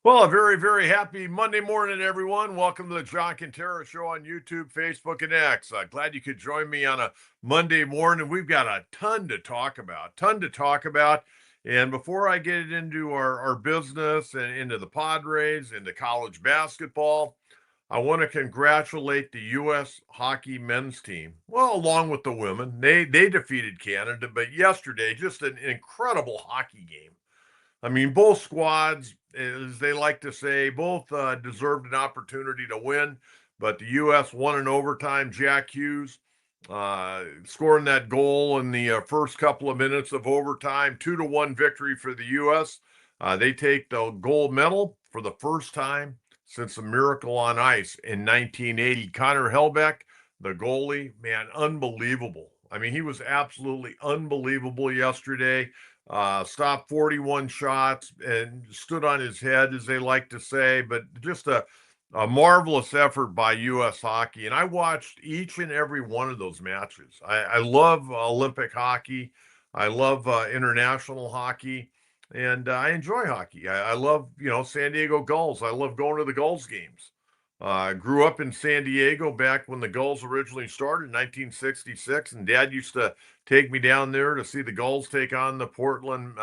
Well, a very, very happy Monday morning, everyone. Welcome to the John Kentera Show on YouTube, Facebook, and X. Glad you could join me on a Monday morning. We've got a ton to talk about. And before I get into our business and into the Padres, into college basketball, I want to congratulate the U.S. hockey men's team. Well, along with the women, they defeated Canada, but yesterday, just an incredible hockey game. I mean, both squads, as they like to say, both deserved an opportunity to win, but the U.S. won in overtime. Jack Hughes scoring that goal in the first couple of minutes of overtime, 2-1 victory for the U.S. They take the gold medal for the first time since a Miracle on Ice in 1980. Connor Helbeck, the goalie, man, unbelievable. I mean, he was absolutely unbelievable yesterday. Stopped 41 shots and stood on his head, as they like to say, but just a marvelous effort by U.S. hockey. And I watched each and every one of those matches. I love Olympic hockey. I love international hockey. And I enjoy hockey. I love, San Diego Gulls. I love going to the Gulls games. I grew up in San Diego back when the Gulls originally started in 1966, and Dad used to take me down there to see the Gulls take on the Portland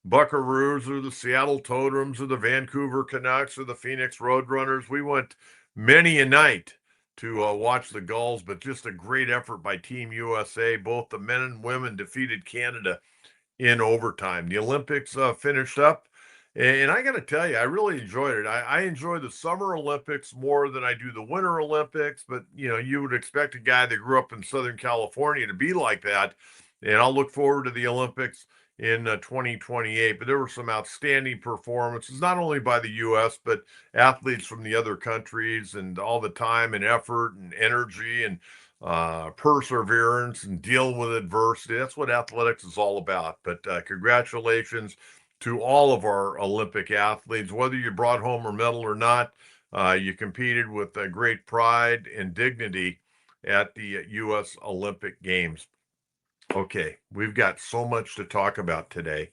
Buckaroos or the Seattle Totems or the Vancouver Canucks or the Phoenix Roadrunners. We went many a night to watch the Gulls, but just a great effort by Team USA. Both the men and women defeated Canada in overtime. The Olympics finished up. And I got to tell you, I really enjoyed it. I enjoy the Summer Olympics more than I do the Winter Olympics. But, you would expect a guy that grew up in Southern California to be like that. And I'll look forward to the Olympics in 2028. But there were some outstanding performances, not only by the U.S., but athletes from the other countries, and all the time and effort and energy and perseverance and dealing with adversity. That's what athletics is all about. But congratulations to all of our Olympic athletes, whether you brought home a medal or not. You competed with great pride and dignity at the U.S. Olympic Games. Okay, we've got so much to talk about today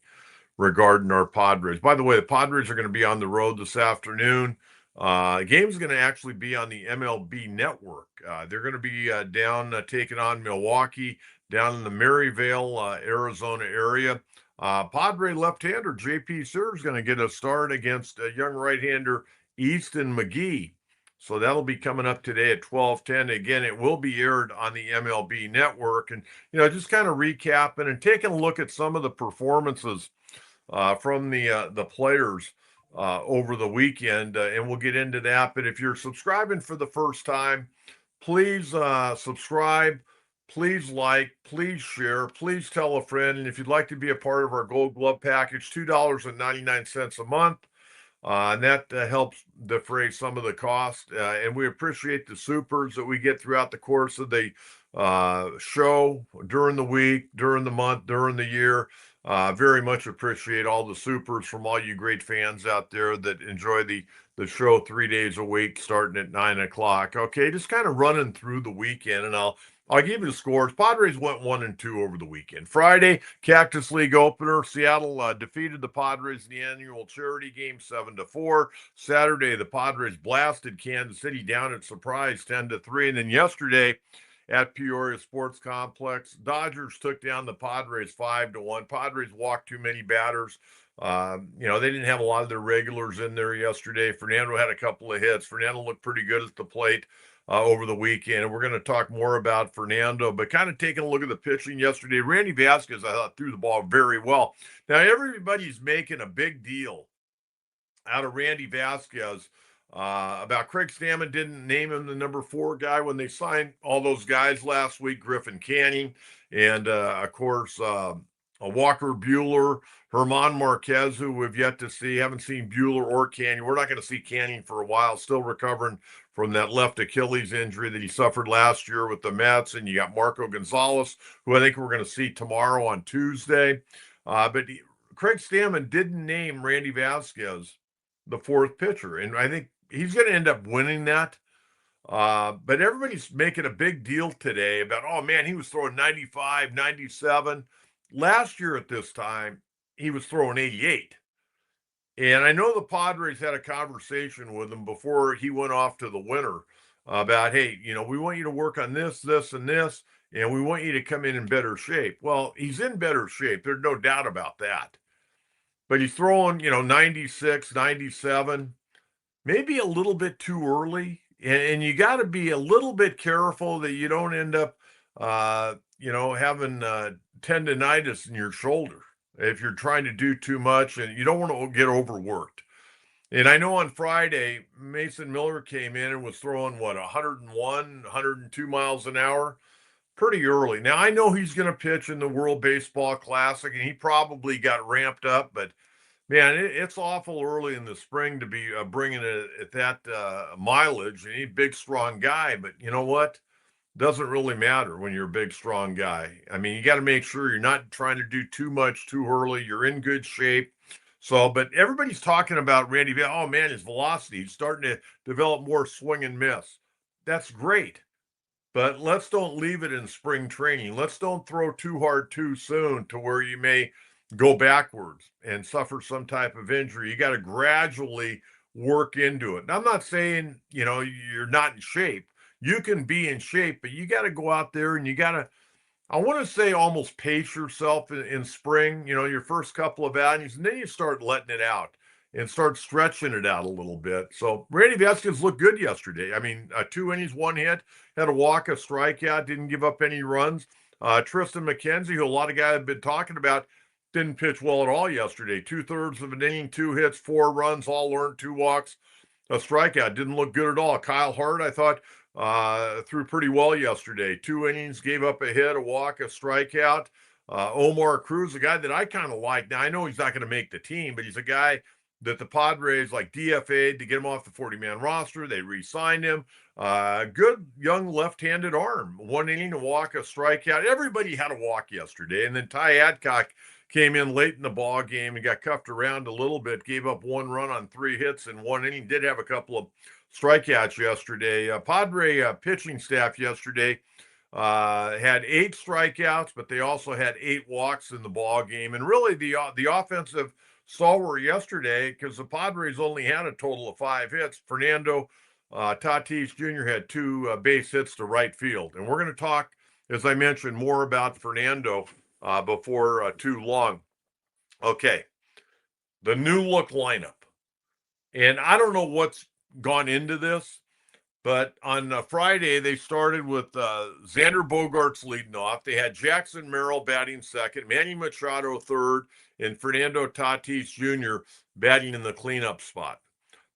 regarding our Padres. By the way, the Padres are going to be on the road this afternoon. The game's going to actually be on the MLB Network. They're going to be down taking on Milwaukee down in the Maryvale, Arizona area. Padre left-hander J.P. Sears is going to get a start against young right-hander Easton McGee. So that'll be coming up today at 12:10. Again, it will be aired on the MLB Network. And, just kind of recapping and taking a look at some of the performances from the players over the weekend, and we'll get into that. But if you're subscribing for the first time, please subscribe, please like, please share, please tell a friend. And if you'd like to be a part of our Gold Glove package, $2.99 a month. And that helps defray some of the cost. And we appreciate the supers that we get throughout the course of the show, during the week, during the month, during the year. Very much appreciate all the supers from all you great fans out there that enjoy the show 3 days a week, starting at 9 o'clock. Okay, just kind of running through the weekend, and I'll give you the scores. Padres went 1-2 over the weekend. Friday, Cactus League opener. Seattle defeated the Padres in the annual charity game 7-4. Saturday, the Padres blasted Kansas City down at surprise 10-3. And then yesterday, at Peoria Sports Complex, Dodgers took down the Padres 5-1. Padres walked too many batters. They didn't have a lot of their regulars in there yesterday. Fernando had a couple of hits. Fernando looked pretty good at the plate over the weekend. And we're going to talk more about Fernando, but kind of taking a look at the pitching yesterday. Randy Vasquez, I thought, threw the ball very well. Now, everybody's making a big deal out of Randy Vasquez about Craig Stammen didn't name him the number 4 guy when they signed all those guys last week, Griffin Canning, and of course, Walker Buehler, Herman Marquez, who we've yet to see. Haven't seen Buehler or Canning. We're not going to see Canning for a while, still recovering from that left Achilles injury that he suffered last year with the Mets. And you got Marco Gonzalez, who I think we're going to see tomorrow on Tuesday. But Craig Stammen didn't name Randy Vasquez the 4th pitcher. And I think he's going to end up winning that. But everybody's making a big deal today about, oh, man, he was throwing 95, 97. Last year at this time, he was throwing 88. And I know the Padres had a conversation with him before he went off to the winter about, hey, we want you to work on this, this, and this, and we want you to come in better shape. Well, he's in better shape. There's no doubt about that. But he's throwing, 96, 97, maybe a little bit too early. And you got to be a little bit careful that you don't end up, having tendonitis in your shoulder if you're trying to do too much and you don't want to get overworked. And I know on Friday, Mason Miller came in and was throwing 101, 102 miles an hour pretty early. Now, I know he's going to pitch in the World Baseball Classic and he probably got ramped up, but man, it's awful early in the spring to be bringing it at that mileage. And he's a big, strong guy, but you know what? Doesn't really matter when you're a big, strong guy. I mean, you got to make sure you're not trying to do too much too early. You're in good shape. So, but everybody's talking about Randy. Oh man, his velocity. He's starting to develop more swing and miss. That's great. But let's don't leave it in spring training. Let's don't throw too hard too soon to where you may go backwards and suffer some type of injury. You got to gradually work into it. And I'm not saying, you're not in shape. You can be in shape, but you got to go out there and you got to, I want to say, almost pace yourself in spring, your first couple of outings, and then you start letting it out and start stretching it out a little bit. So Randy Vasquez looked good yesterday. I mean, 2 innings, 1 hit, had a walk, a strikeout, didn't give up any runs. Tristan McKenzie, who a lot of guys have been talking about, didn't pitch well at all yesterday. 2/3 of an inning, 2 hits, 4 runs, all earned, 2 walks, a strikeout. Didn't look good at all. Kyle Hart, I thought, threw pretty well yesterday. 2 innings, gave up a hit, a walk, a strikeout. Omar Cruz, a guy that I kind of like. Now, I know he's not going to make the team, but he's a guy that the Padres DFA'd to get him off the 40-man roster. They re-signed him. Good young left-handed arm. 1 inning, a walk, a strikeout. Everybody had a walk yesterday. And then Ty Adcock came in late in the ball game and got cuffed around a little bit, gave up 1 run on 3 hits in 1 inning, did have a couple of strikeouts yesterday. Padre pitching staff yesterday had 8 strikeouts, but they also had 8 walks in the ball game. And really, the offensive stalwart yesterday, because the Padres only had a total of 5 hits. Fernando Tatis Jr. had 2 base hits to right field, and we're going to talk, as I mentioned, more about Fernando before too long. Okay, the new look lineup, and I don't know what's gone into this. But on Friday, they started with Xander Bogaerts leading off. They had Jackson Merrill batting second, Manny Machado third, and Fernando Tatis Jr. batting in the cleanup spot.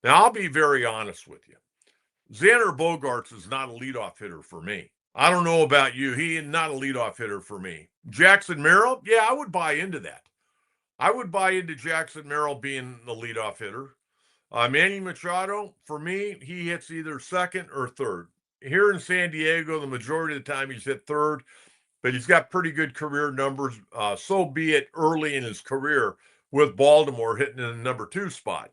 Now, I'll be very honest with you. Xander Bogaerts is not a leadoff hitter for me. I don't know about you. He is not a leadoff hitter for me. Jackson Merrill, yeah, I would buy into that. I would buy into Jackson Merrill being the leadoff hitter. Manny Machado, for me, he hits either second or third. Here in San Diego, the majority of the time he's hit third, but he's got pretty good career numbers. So be it early in his career with Baltimore hitting in the number 2 spot.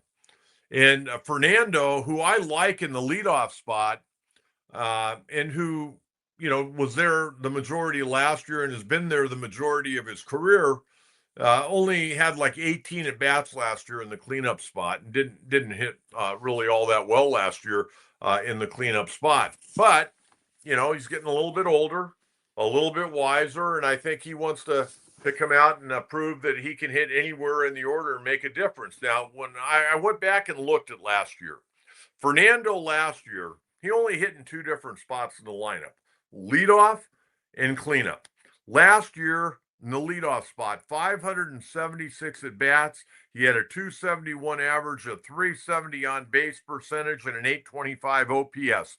And Fernando, who I like in the leadoff spot, and who, was there the majority of last year and has been there the majority of his career, only had like 18 at bats last year in the cleanup spot and didn't hit really all that well last year in the cleanup spot. But he's getting a little bit older, a little bit wiser, and I think he wants to come out and prove that he can hit anywhere in the order and make a difference. Now, when I went back and looked at last year, Fernando last year, he only hit in 2 different spots in the lineup: leadoff and cleanup. Last year, in the leadoff spot, 576 at bats. He had a 271 average, a 370 on base percentage, and an 825 OPS.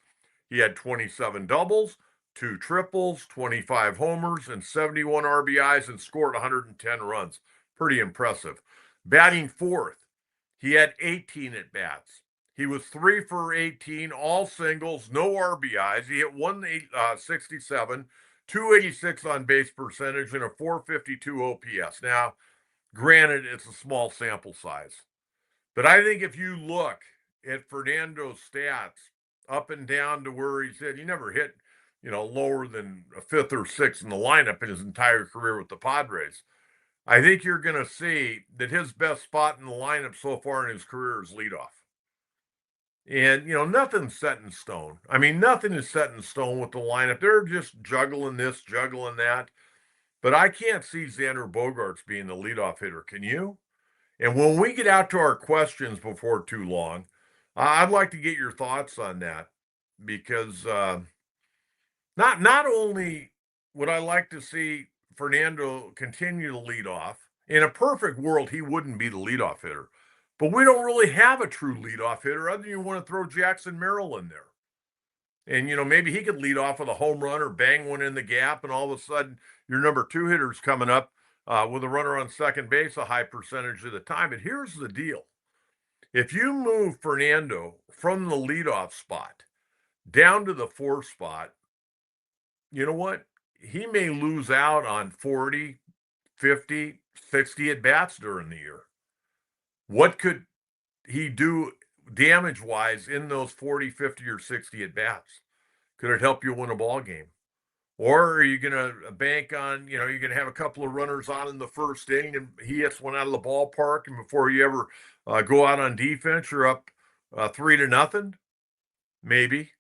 He had 27 doubles, 2 triples, 25 homers, and 71 RBIs, and scored 110 runs. Pretty impressive. Batting fourth, he had 18 at bats. He was 3 for 18, all singles, no RBIs. He hit 167. 286 on base percentage, and a 452 OPS. Now, granted, it's a small sample size, but I think if you look at Fernando's stats up and down to where he said he never hit, lower than a 5th or 6th in the lineup in his entire career with the Padres. I think you're going to see that his best spot in the lineup so far in his career is leadoff. And, nothing's set in stone. I mean, nothing is set in stone with the lineup. They're just juggling this, juggling that. But I can't see Xander Bogaerts being the leadoff hitter. Can you? And when we get out to our questions before too long, I'd like to get your thoughts on that because not only would I like to see Fernando continue to lead off. In a perfect world, he wouldn't be the leadoff hitter. But we don't really have a true leadoff hitter other than you want to throw Jackson Merrill in there. And, maybe he could lead off with a home run or bang one in the gap, and all of a sudden your number two hitter's coming up with a runner on second base a high percentage of the time. But here's the deal. If you move Fernando from the leadoff spot down to the fourth spot, you know what? He may lose out on 40, 50, 60 at bats during the year. What could he do damage wise in those 40, 50, or 60 at bats? Could it help you win a ball game? Or are you going to bank on, you're going to have a couple of runners on in the first inning and he hits one out of the ballpark, and before you ever go out on defense, you're up 3-0? Maybe.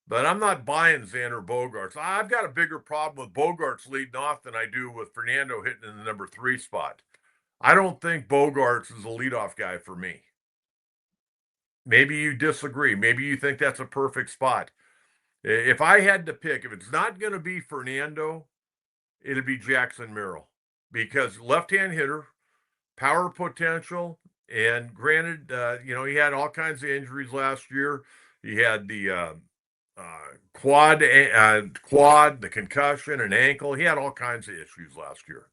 But I'm not buying Xander Bogaerts. I've got a bigger problem with Bogaerts leading off than I do with Fernando hitting in the number 3 spot. I don't think Bogaerts is a leadoff guy for me. Maybe you disagree. Maybe you think that's a perfect spot. If I had to pick, if it's not going to be Fernando, it'd be Jackson Merrill, because left-hand hitter, power potential, and granted, he had all kinds of injuries last year. He had the quad, the concussion, and ankle. He had all kinds of issues last year.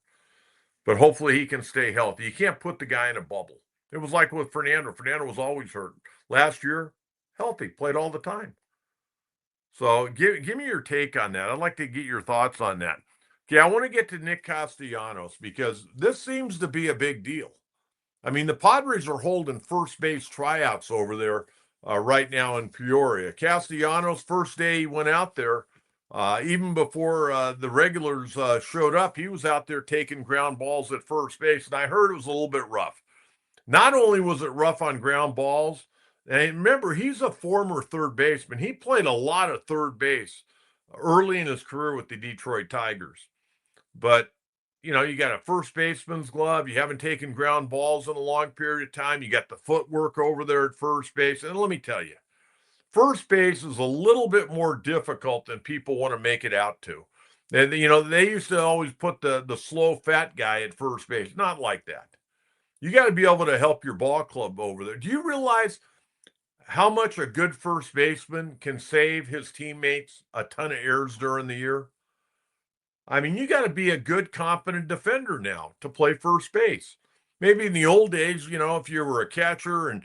But hopefully he can stay healthy. You can't put the guy in a bubble. It was like with Fernando. Fernando was always hurt. Last year, healthy, played all the time. So give me your take on that. I'd like to get your thoughts on that. Okay, I want to get to Nick Castellanos because this seems to be a big deal. I mean, the Padres are holding first base tryouts over there right now in Peoria. Castellanos, first day he went out there, even before the regulars showed up, he was out there taking ground balls at first base, and I heard it was a little bit rough. Not only was it rough on ground balls, and remember, he's a former third baseman. He played a lot of third base early in his career with the Detroit Tigers. But, you got a first baseman's glove. You haven't taken ground balls in a long period of time. You got the footwork over there at first base. And let me tell you, first base is a little bit more difficult than people want to make it out to. And, they used to always put the slow, fat guy at first base. Not like that. You got to be able to help your ball club over there. Do you realize how much a good first baseman can save his teammates a ton of errors during the year? I mean, you got to be a good, competent defender now to play first base. Maybe in the old days, if you were a catcher and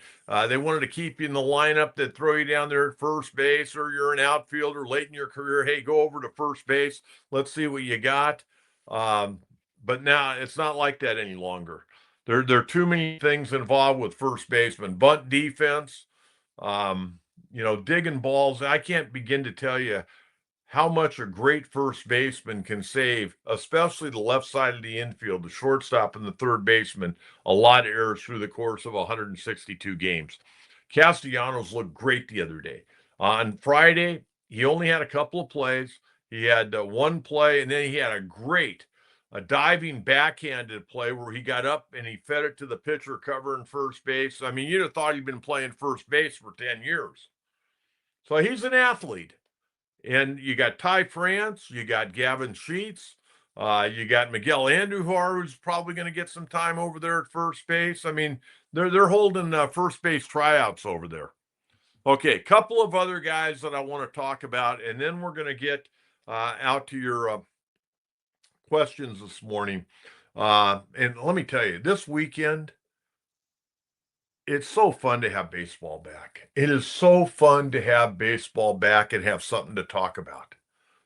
they wanted to keep you in the lineup, they'd throw you down there at first base, or you're an outfielder late in your career. Hey, go over to first base. Let's see what you got. But now it's not like that any longer. There are too many things involved with first baseman. Bunt defense, digging balls. I can't begin to tell you how much a great first baseman can save, especially the left side of the infield, the shortstop and the third baseman, a lot of errors through the course of 162 games. Castellanos looked great the other day. On Friday, he only had a couple of plays. He had one play, and then he had a diving backhanded play where he got up and he fed it to the pitcher covering first base. I mean, you'd have thought he'd been playing first base for 10 years. So he's an athlete. And you got Ty France, you got Gavin Sheets, you got Miguel Andujar, who's probably going to get some time over there at first base. I mean, they're holding first base tryouts over there. Okay, couple of other guys that I want to talk about, and then we're going to get out to your questions this morning. And let me tell you, this weekend, it's so fun to have baseball back. It is so fun to have baseball back and have something to talk about.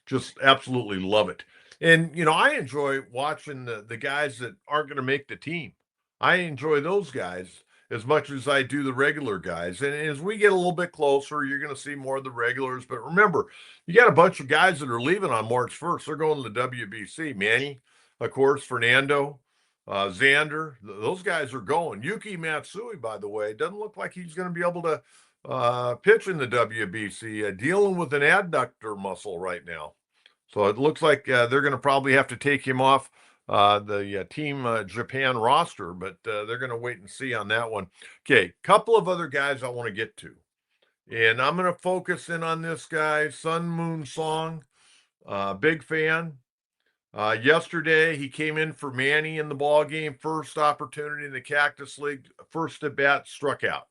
Just absolutely love it. And, I enjoy watching the guys that aren't going to make the team. I enjoy those guys as much as I do the regular guys. And as we get a little bit closer, you're going to see more of the regulars. But remember, you got a bunch of guys that are leaving on March 1st. They're going to the WBC. Manny, of course, Fernando, Xander, those guys are going. Yuki Matsui, by the way, doesn't look like he's going to be able to pitch in the WBC, dealing with an adductor muscle right now. So it looks like they're going to probably have to take him off the Team Japan roster, but they're going to wait and see on that one. Okay, couple of other guys I want to get to. And I'm going to focus in on this guy, Sung-Mun Song. Big fan. Yesterday, he came in for Manny in the ball game. First opportunity in the Cactus League. First at bat, struck out.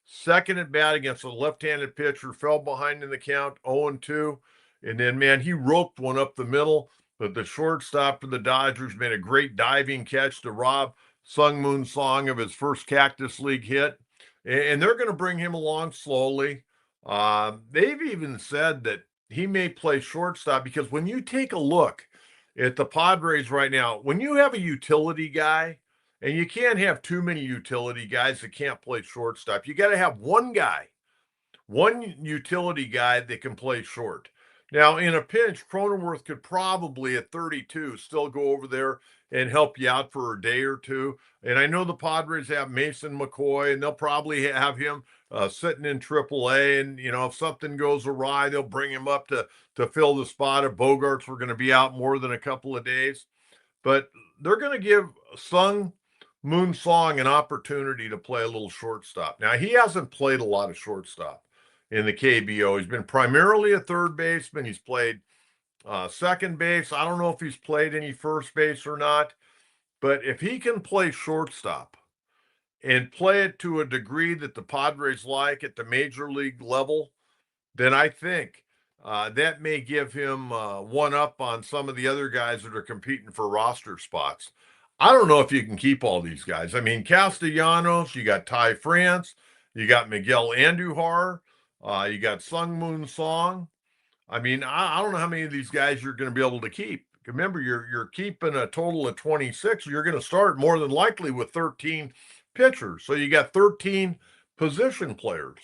Second at bat against a left-handed pitcher, fell behind in the count, 0-2. And then, man, he roped one up the middle. But the shortstop for the Dodgers made a great diving catch to rob Sung-Mun Song of his first Cactus League hit. And they're going to bring him along slowly. They've even said that he may play shortstop because when you take a look at the Padres right now, when you have a utility guy, and you can't have too many utility guys that can't play shortstop, you got to have one guy, one utility guy that can play short. Now, in a pinch, Cronenworth could probably at 32 still go over there and help you out for a day or two. And I know the Padres have Mason McCoy, and they'll probably have him sitting in AAA. And, you know, if something goes awry, they'll bring him up to fill the spot if Bogarts were going to be out more than a couple of days. But they're going to give Sung-Mun Song an opportunity to play a little shortstop. Now, he hasn't played a lot of shortstop in the KBO. He's been primarily a third baseman. He's played second base. I don't know if he's played any first base or not, but if he can play shortstop and play it to a degree that the Padres like at the major league level, then I think that may give him one up on some of the other guys that are competing for roster spots. I don't know if you can keep all these guys. I mean, Castellanos, you got Ty France, you got Miguel Andujar, you got Sung-Mun Song. I mean, I don't know how many of these guys you're going to be able to keep. Remember, you're keeping a total of 26. You're going to start more than likely with 13 pitchers. So you got 13 position players.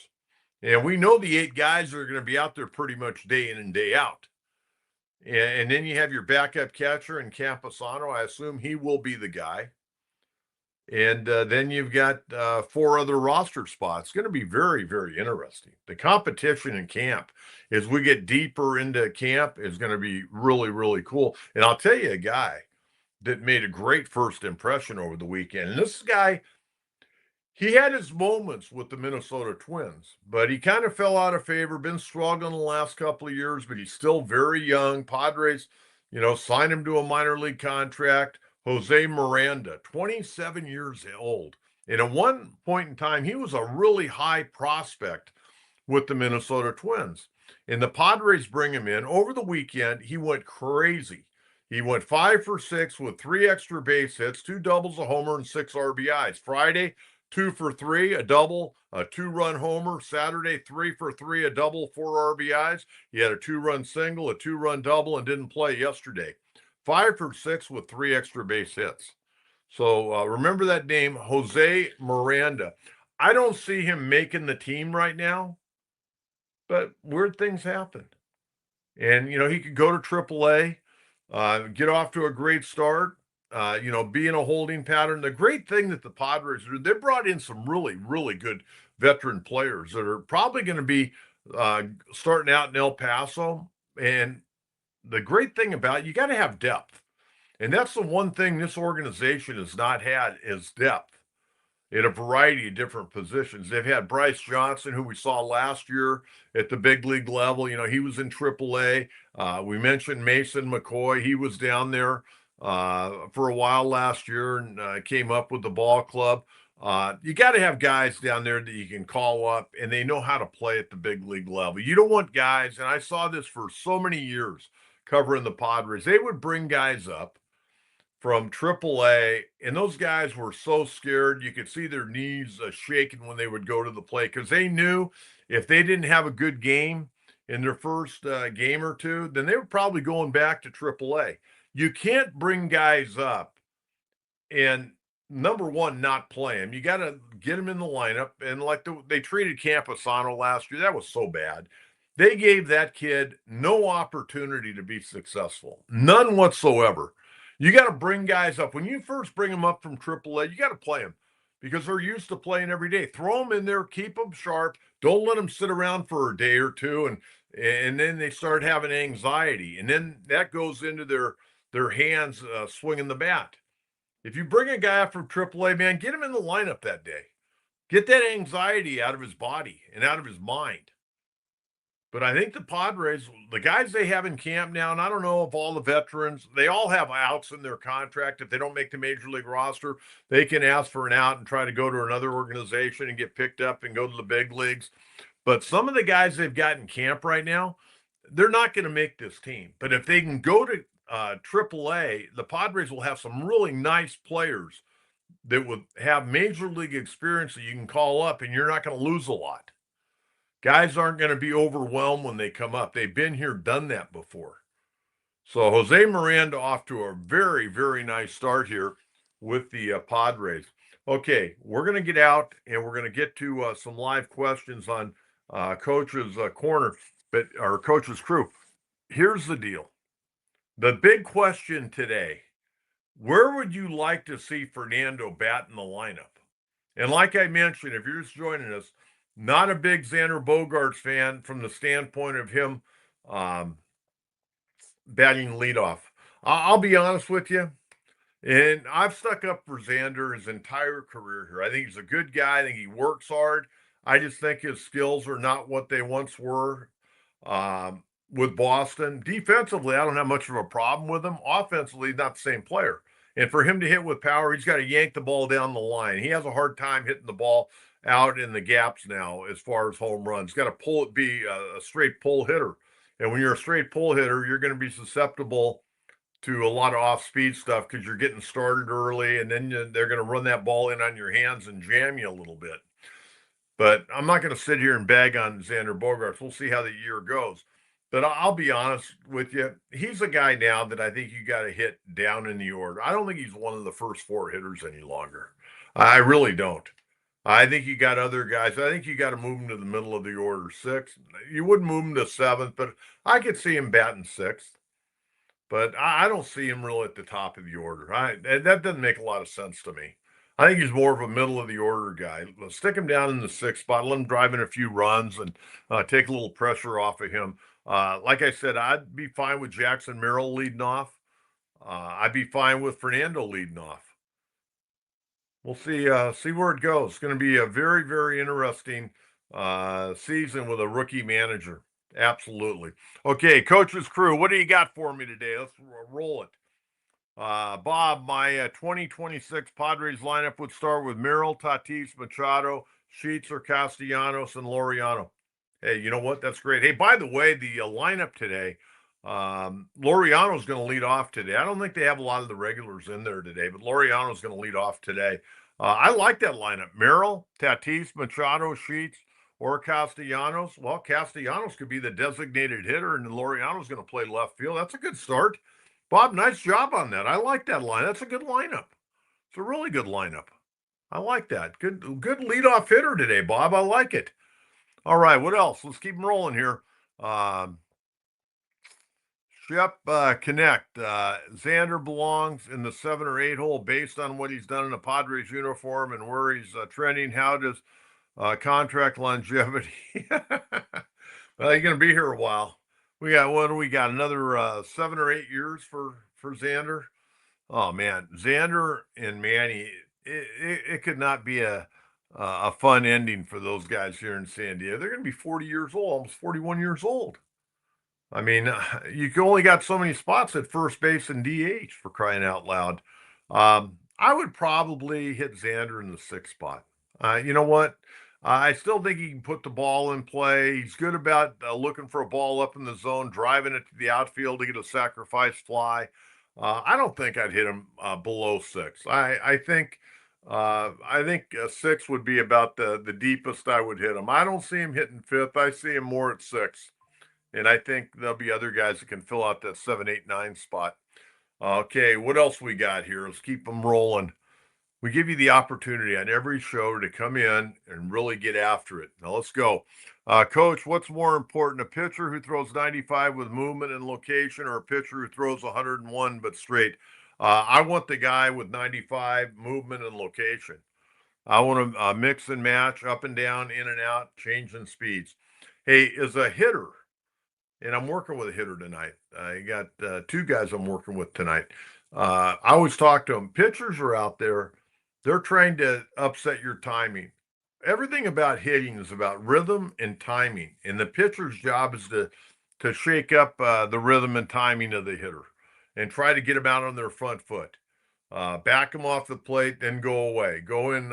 And we know the 8 guys are going to be out there pretty much day in and day out. And then you have your backup catcher in Campusano. I assume he will be the guy. And then you've got 4 other roster spots. It's going to be very, very interesting. The competition in camp, as we get deeper into camp, is going to be really, really cool. And I'll tell you a guy that made a great first impression over the weekend. And this guy, he had his moments with the Minnesota Twins, but he kind of fell out of favor, been struggling the last couple of years, but he's still very young. Padres, you know, signed him to a minor league contract. Jose Miranda, 27 years old. And at one point in time, he was a really high prospect with the Minnesota Twins. And the Padres bring him in. Over the weekend, he went crazy. He went 5 for 6 with 3 extra base hits, 2 doubles, a homer, and 6 RBIs. Friday, 2 for 3, a double, a 2-run homer. Saturday, 3 for 3, a double, 4 RBIs. He had a 2-run single, a 2-run double, and didn't play yesterday. 5 for 6 with 3 extra base hits. So remember that name, Jose Miranda. I don't see him making the team right now, but weird things happen. And, you know, he could go to AAA, get off to a great start, you know, be in a holding pattern. The great thing that the Padres do, they brought in some really, really good veteran players that are probably going to be starting out in El Paso. And the great thing about it, you got to have depth. And that's the one thing this organization has not had is depth in a variety of different positions. They've had Bryce Johnson, who we saw last year at the big league level. You know, he was in AAA. We mentioned Mason McCoy. He was down there for a while last year and came up with the ball club. You got to have guys down there that you can call up and they know how to play at the big league level. You don't want guys, and I saw this for so many years covering the Padres, they would bring guys up from AAA, and those guys were so scared. You could see their knees shaking when they would go to the plate because they knew if they didn't have a good game in their first game or two, then they were probably going back to AAA. You can't bring guys up and number one, not play them. You got to get them in the lineup. And like they treated Campusano last year, that was so bad. They gave that kid no opportunity to be successful, none whatsoever. You got to bring guys up. When you first bring them up from AAA, you got to play them because they're used to playing every day. Throw them in there, keep them sharp. Don't let them sit around for a day or two, and then they start having anxiety, and then that goes into their hands swinging the bat. If you bring a guy up from AAA, man, get him in the lineup that day. Get that anxiety out of his body and out of his mind. But I think the Padres, the guys they have in camp now, and I don't know if all the veterans, they all have outs in their contract. If they don't make the major league roster, they can ask for an out and try to go to another organization and get picked up and go to the big leagues. But some of the guys they've got in camp right now, they're not going to make this team. But if they can go to AAA, the Padres will have some really nice players that would have major league experience that you can call up, and you're not going to lose a lot. Guys aren't going to be overwhelmed when they come up. They've been here, done that before. So Jose Miranda off to a very, very nice start here with the Padres. Okay, we're going to get out and we're going to get to some live questions on Coach's Corner, but our Coach's Crew. Here's the deal. The big question today, where would you like to see Fernando bat in the lineup? And like I mentioned, if you're just joining us, not a big Xander Bogaerts fan from the standpoint of him batting leadoff. I'll be honest with you, and I've stuck up for Xander his entire career here. I think he's a good guy. I think he works hard. I just think his skills are not what they once were with Boston. Defensively, I don't have much of a problem with him. Offensively, not the same player. And for him to hit with power, he's got to yank the ball down the line. He has a hard time hitting the ball out in the gaps now as far as home runs. Got to pull it, be a straight pull hitter. And when you're a straight pull hitter, you're going to be susceptible to a lot of off-speed stuff because you're getting started early, and then they're going to run that ball in on your hands and jam you a little bit. But I'm not going to sit here and bag on Xander Bogaerts. We'll see how the year goes. But I'll be honest with you. He's a guy now that I think you got to hit down in the order. I don't think he's one of the first four hitters any longer. I really don't. I think you got other guys. I think you got to move him to the middle of the order, sixth. You wouldn't move him to seventh, but I could see him batting sixth. But I don't see him really at the top of the order. That doesn't make a lot of sense to me. I think he's more of a middle of the order guy. Let's stick him down in the sixth spot. Let him drive in a few runs and take a little pressure off of him. Like I said, I'd be fine with Jackson Merrill leading off. I'd be fine with Fernando leading off. We'll see where it goes. It's going to be a very, very interesting season with a rookie manager. Absolutely. Okay, Coach's Crew, what do you got for me today? Let's roll it. Bob, my 2026 Padres lineup would start with Merrill, Tatis, Machado, Sheets, or Castellanos, and Laureano. Hey, you know what? That's great. Hey, by the way, the lineup today, Laureano's going to lead off today. I don't think they have a lot of the regulars in there today, but Laureano's going to lead off today. I like that lineup. Merrill, Tatis, Machado, Sheets, or Castellanos. Well, Castellanos could be the designated hitter, and Laureano's going to play left field. That's a good start. Bob, nice job on that. I like that line. That's a good lineup. It's a really good lineup. I like that. Good leadoff hitter today, Bob. I like it. All right, what else? Let's keep them rolling here. Shep Connect. Xander belongs in the 7 or 8 hole based on what he's done in a Padres uniform and where he's trending. How does contract longevity? Well, he's going to be here a while. We got, what do we got? Another 7 or 8 years for Xander. Oh man, Xander and Manny. It could not be a fun ending for those guys here in San Diego. They're going to be 40 years old, almost 41 years old. I mean, you only got so many spots at first base and DH, for crying out loud. I would probably hit Xander in the 6th spot. You know what? I still think he can put the ball in play. He's good about looking for a ball up in the zone, driving it to the outfield to get a sacrifice fly. I don't think I'd hit him below 6. I think 6 would be about the deepest I would hit him. I don't see him hitting 5th. I see him more at 6. And I think there'll be other guys that can fill out that 7, 8, 9 spot. Okay, what else we got here? Let's keep them rolling. We give you the opportunity on every show to come in and really get after it. Now let's go. Coach, what's more important, a pitcher who throws 95 with movement and location or a pitcher who throws 101 but straight? I want the guy with 95 movement and location. I want to mix and match up and down, in and out, changing speeds. Hey, as a hitter, and I'm working with a hitter tonight. I got two guys I'm working with tonight. I always talk to them. Pitchers are out there, they're trying to upset your timing. Everything about hitting is about rhythm and timing, and the pitcher's job is to shake up the rhythm and timing of the hitter and try to get them out on their front foot. Back them off the plate, then go away. Go in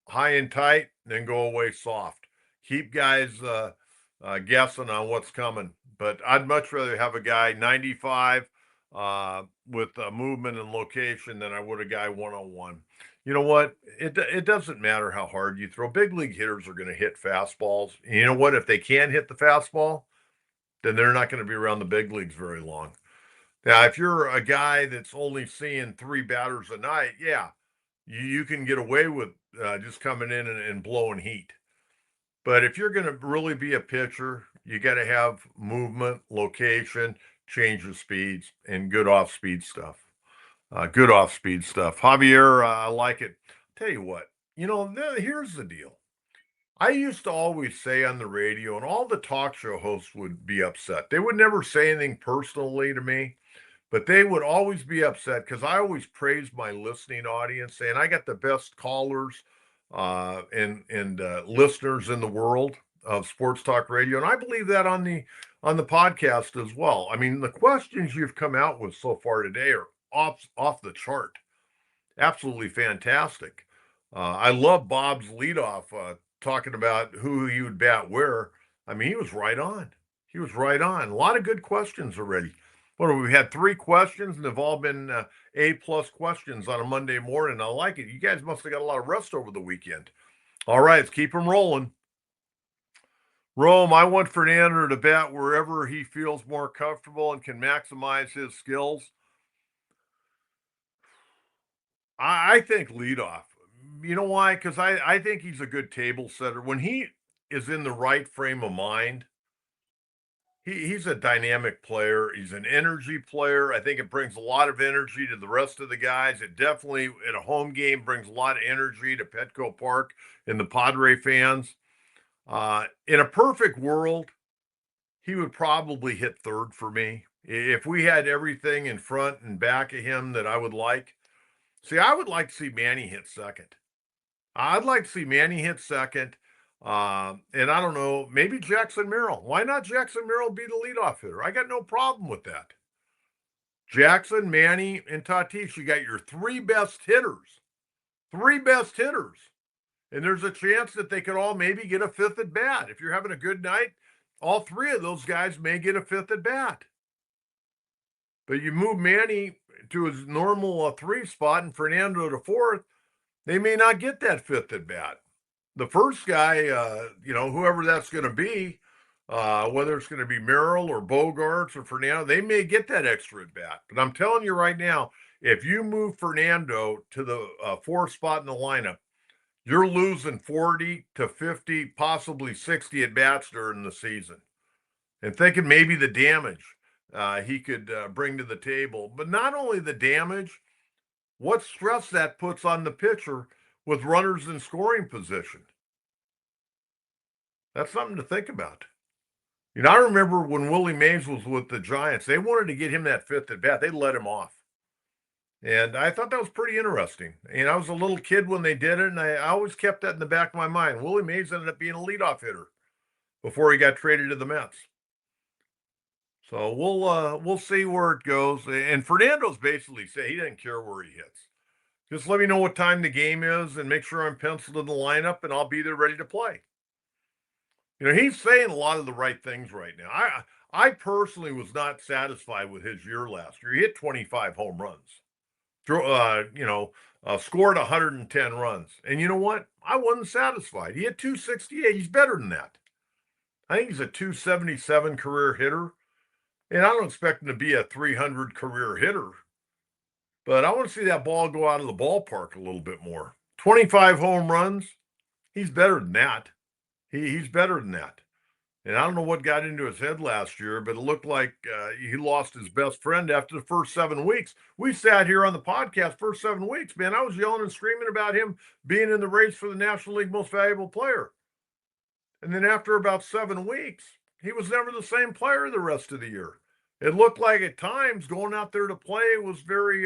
high and tight, then go away soft. Keep guys guessing on what's coming. But I'd much rather have a guy 95 with movement and location than I would a guy 101. You know what? It doesn't matter how hard you throw. Big league hitters are going to hit fastballs. And you know what? If they can't hit the fastball, then they're not going to be around the big leagues very long. Now, if you're a guy that's only seeing 3 batters a night, yeah, you can get away with just coming in and blowing heat. But if you're going to really be a pitcher, you got to have movement, location, change of speeds, and good off speed stuff. Good off speed stuff. Javier, I like it. Tell you what, here's the deal. I used to always say on the radio, and all the talk show hosts would be upset. They would never say anything personally to me, but they would always be upset because I always praised my listening audience, saying I got the best callers and listeners in the world of sports talk radio, and I believe that on the podcast as well. I mean, the questions you've come out with so far today are off the chart, absolutely fantastic. I love Bob's leadoff talking about who he would bat where. I mean, he was right on. He was right on. A lot of good questions already. Well, we've had 3 questions, and they've all been A-plus questions on a Monday morning. I like it. You guys must have got a lot of rest over the weekend. All right, let's keep them rolling. Rome, I want Fernando to bat wherever he feels more comfortable and can maximize his skills. I think leadoff. You know why? Because I think he's a good table setter. When he is in the right frame of mind, he's a dynamic player. He's an energy player. I think it brings a lot of energy to the rest of the guys. It definitely, at a home game, brings a lot of energy to Petco Park and the Padre fans. In a perfect world, he would probably hit third for me. If we had everything in front and back of him that I would like. See, I would like to see Manny hit second. I'd like to see Manny hit second. And I don't know, maybe Jackson Merrill. Why not Jackson Merrill be the leadoff hitter? I got no problem with that. Jackson, Manny, and Tatis, you got your 3 best hitters. 3 best hitters. And there's a chance that they could all maybe get a 5th at bat. If you're having a good night, all 3 of those guys may get a 5th at bat. But you move Manny to his normal 3 spot and Fernando to 4th, they may not get that 5th at bat. The first guy, whoever that's going to be, whether it's going to be Merrill or Bogarts or Fernando, they may get that extra at bat. But I'm telling you right now, if you move Fernando to the 4th spot in the lineup, you're losing 40 to 50, possibly 60 at bats during the season. And thinking maybe the damage he could bring to the table. But not only the damage, what stress that puts on the pitcher with runners in scoring position. That's something to think about. I remember when Willie Mays was with the Giants, they wanted to get him that 5th at bat. They let him off. And I thought that was pretty interesting. I was a little kid when they did it, and I always kept that in the back of my mind. Willie Mays ended up being a leadoff hitter before he got traded to the Mets. So we'll see where it goes. And Fernando's basically said he doesn't care where he hits. Just let me know what time the game is and make sure I'm penciled in the lineup, and I'll be there ready to play. He's saying a lot of the right things right now. I personally was not satisfied with his year last year. He hit 25 home runs, scored 110 runs. And you know what? I wasn't satisfied. He hit 268. He's better than that. I think he's a 277 career hitter. And I don't expect him to be a 300 career hitter. But I want to see that ball go out of the ballpark a little bit more. 25 home runs. He's better than that. He's better than that. And I don't know what got into his head last year, but it looked like he lost his best friend after the first 7 weeks. We sat here on the podcast first 7 weeks, man. I was yelling and screaming about him being in the race for the National League Most Valuable Player. And then after about 7 weeks, he was never the same player the rest of the year. It looked like at times going out there to play was very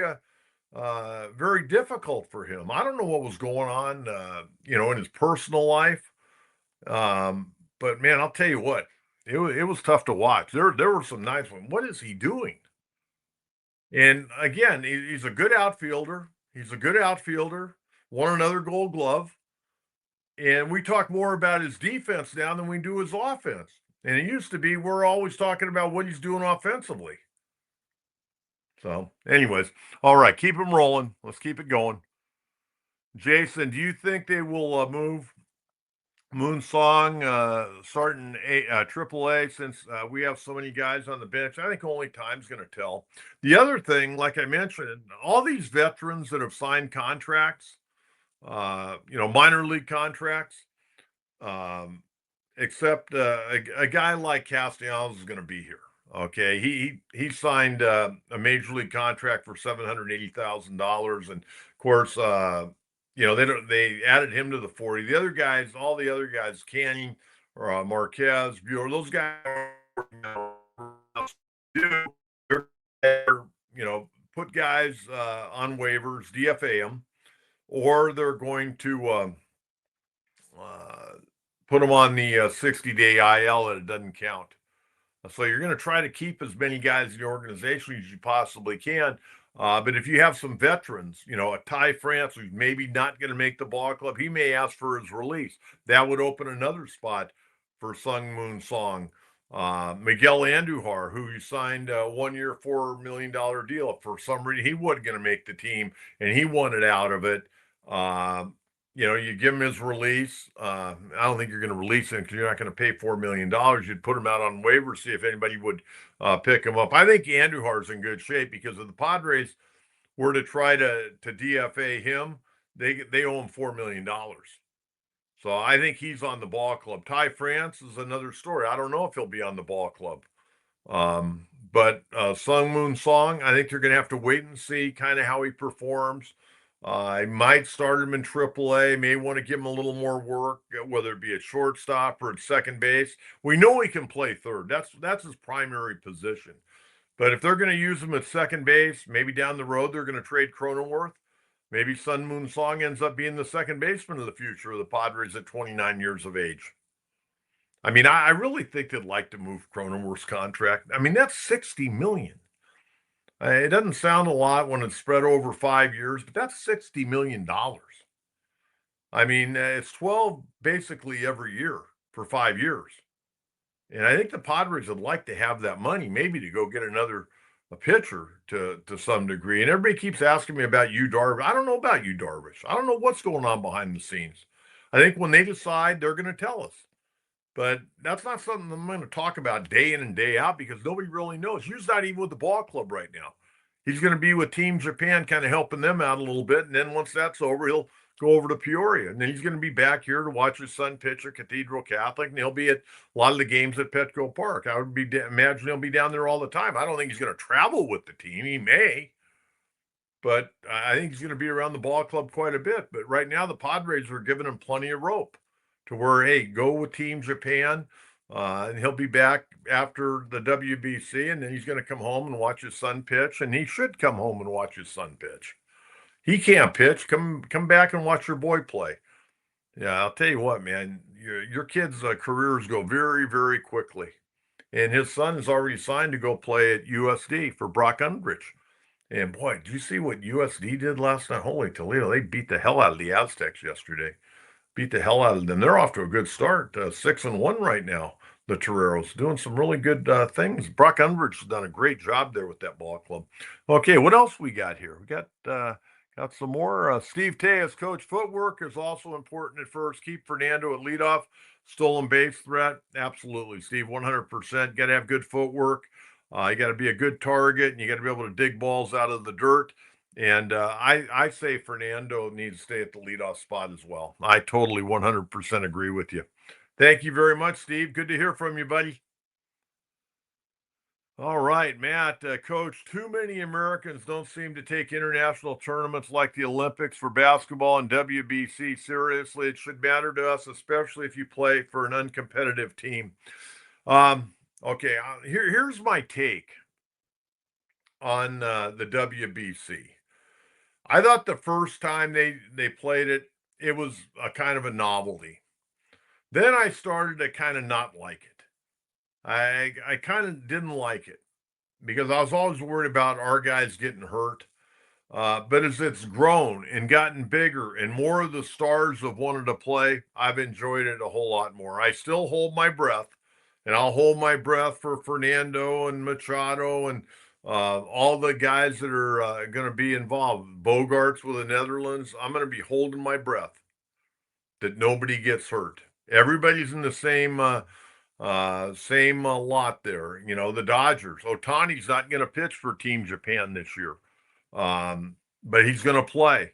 difficult for him. I don't know what was going on, in his personal life. But man, I'll tell you what, it was tough to watch. There were some nights when, what is he doing? And again, he's a good outfielder. He's a good outfielder. Won another Gold Glove. And we talk more about his defense now than we do his offense. And it used to be we're always talking about what he's doing offensively. So, anyways, all right, keep him rolling. Let's keep it going. Jason, do you think they will move Moon Song starting Triple A since we have so many guys on the bench? I think only time's going to tell. The other thing, like I mentioned, all these veterans that have signed contracts, minor league contracts, um, except a guy like Castellanos is going to be here. Okay, he signed a major league contract for $780,000, and of course, they added him to the 40. The other guys, all the other guys, Canning or Marquez, Bueller, those guys, put guys on waivers, DFA them, or they're going to put them on the 60-day IL and it doesn't count. So you're going to try to keep as many guys in the organization as you possibly can. But if you have some veterans, a Ty France who's maybe not going to make the ball club, he may ask for his release. That would open another spot for Sung-Mun Song. Miguel Andujar, who you signed a 1-year, $4 million deal. For some reason, he wasn't going to make the team, and he wanted out of it. You give him his release. I don't think you're going to release him because you're not going to pay $4 million. You'd put him out on waivers, see if anybody would pick him up. I think Andujar's in good shape because if the Padres were to try to DFA him, they owe him $4 million. So I think he's on the ball club. Ty France is another story. I don't know if he'll be on the ball club. But Sung-Mun Song, I think you're going to have to wait and see kind of how he performs. I might start him in AAA. May want to give him a little more work, whether it be at shortstop or at second base. We know he can play third. That's his primary position. But if they're going to use him at second base, maybe down the road they're going to trade Cronenworth. Maybe Sung-Mun Song ends up being the second baseman of the future of the Padres at 29 years of age. I mean, I really think they'd like to move Cronenworth's contract. I mean, that's $60 million. It doesn't sound a lot when it's spread over 5 years, but that's $60 million. I mean, it's 12 basically every year for 5 years. And I think the Padres would like to have that money, maybe to go get a pitcher to some degree. And everybody keeps asking me about Yu Darvish. I don't know about Yu Darvish. I don't know what's going on behind the scenes. I think when they decide, they're going to tell us. But that's not something I'm going to talk about day in and day out because nobody really knows. He's not even with the ball club right now. He's going to be with Team Japan, kind of helping them out a little bit. And then once that's over, he'll go over to Peoria. And then he's going to be back here to watch his son pitch at Cathedral Catholic. And he'll be at a lot of the games at Petco Park. I would imagine he'll be down there all the time. I don't think he's going to travel with the team. He may. But I think he's going to be around the ball club quite a bit. But right now, the Padres are giving him plenty of rope to where, hey, go with Team Japan, and he'll be back after the WBC, and then he's going to come home and watch his son pitch, and he should come home and watch his son pitch. He can't pitch. Come back and watch your boy play. Yeah, I'll tell you what, man, your kids' careers go very, very quickly. And his son is already signed to go play at USD for Brock Undrich. And boy, did you see what USD did last night? Holy Toledo, they beat the hell out of the Aztecs yesterday. Beat the hell out of them. They're off to a good start, 6-1 right now. The Toreros doing some really good things. Brock Undrich has done a great job there with that ball club. Okay, what else we got here? We got some more. Steve Tejas, coach. Footwork is also important at first. Keep Fernando at leadoff. Stolen base threat, absolutely, Steve. 100%. Got to have good footwork. You got to be a good target, and you got to be able to dig balls out of the dirt. And I say Fernando needs to stay at the leadoff spot as well. I totally 100% agree with you. Thank you very much, Steve. Good to hear from you, buddy. All right, Matt, Coach, too many Americans don't seem to take international tournaments like the Olympics for basketball and WBC seriously. It should matter to us, especially if you play for an uncompetitive team. Um, okay, here's my take on the WBC. I thought the first time they played it, it was a kind of a novelty. Then I started to kind of not like it. I kind of didn't like it because I was always worried about our guys getting hurt. But as it's grown and gotten bigger and more of the stars have wanted to play, I've enjoyed it a whole lot more. I still hold my breath, and I'll hold my breath for Fernando and Machado and all the guys that are going to be involved. Bogarts with the Netherlands, I'm going to be holding my breath that nobody gets hurt. Everybody's in the same lot there. You know, the Dodgers. Otani's not going to pitch for Team Japan this year, but he's going to play.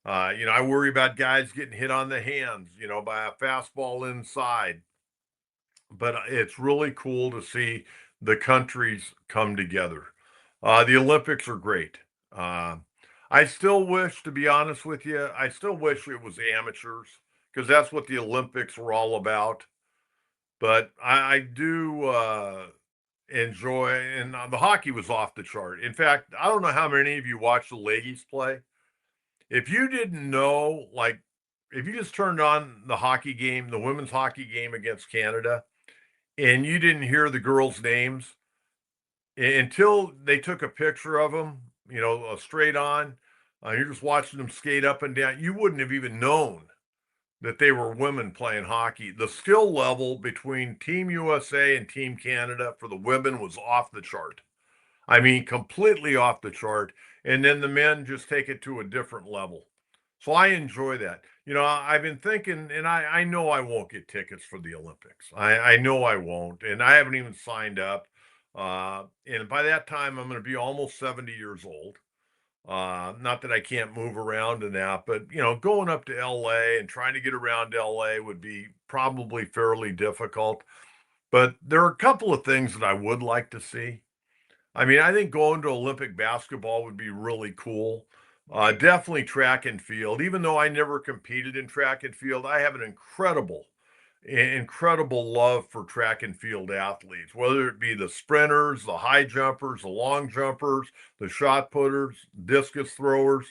I worry about guys getting hit on the hands, by a fastball inside. But it's really cool to see the countries come together. The Olympics are great. I still wish, to be honest with you, I still wish it was amateurs because that's what the Olympics were all about. But I do enjoy, and the hockey was off the chart. In fact, I don't know how many of you watch the ladies play. If you didn't know, like, if you just turned on the hockey game, the women's hockey game against Canada, and you didn't hear the girls' names until they took a picture of them, straight on, you're just watching them skate up and down, you wouldn't have even known that they were women playing hockey. The skill level between Team USA and Team Canada for the women was off the chart. I mean, completely off the chart. And then the men just take it to a different level. So I enjoy that. I've been thinking, and I know I won't get tickets for the Olympics. I know I won't. And I haven't even signed up. And by that time, I'm going to be almost 70 years old. Not that I can't move around and that, but going up to LA and trying to get around LA would be probably fairly difficult. But there are a couple of things that I would like to see. I mean, I think going to Olympic basketball would be really cool. Definitely track and field. Even though I never competed in track and field, I have an incredible love for track and field athletes, whether it be the sprinters, the high jumpers, the long jumpers, the shot putters, discus throwers.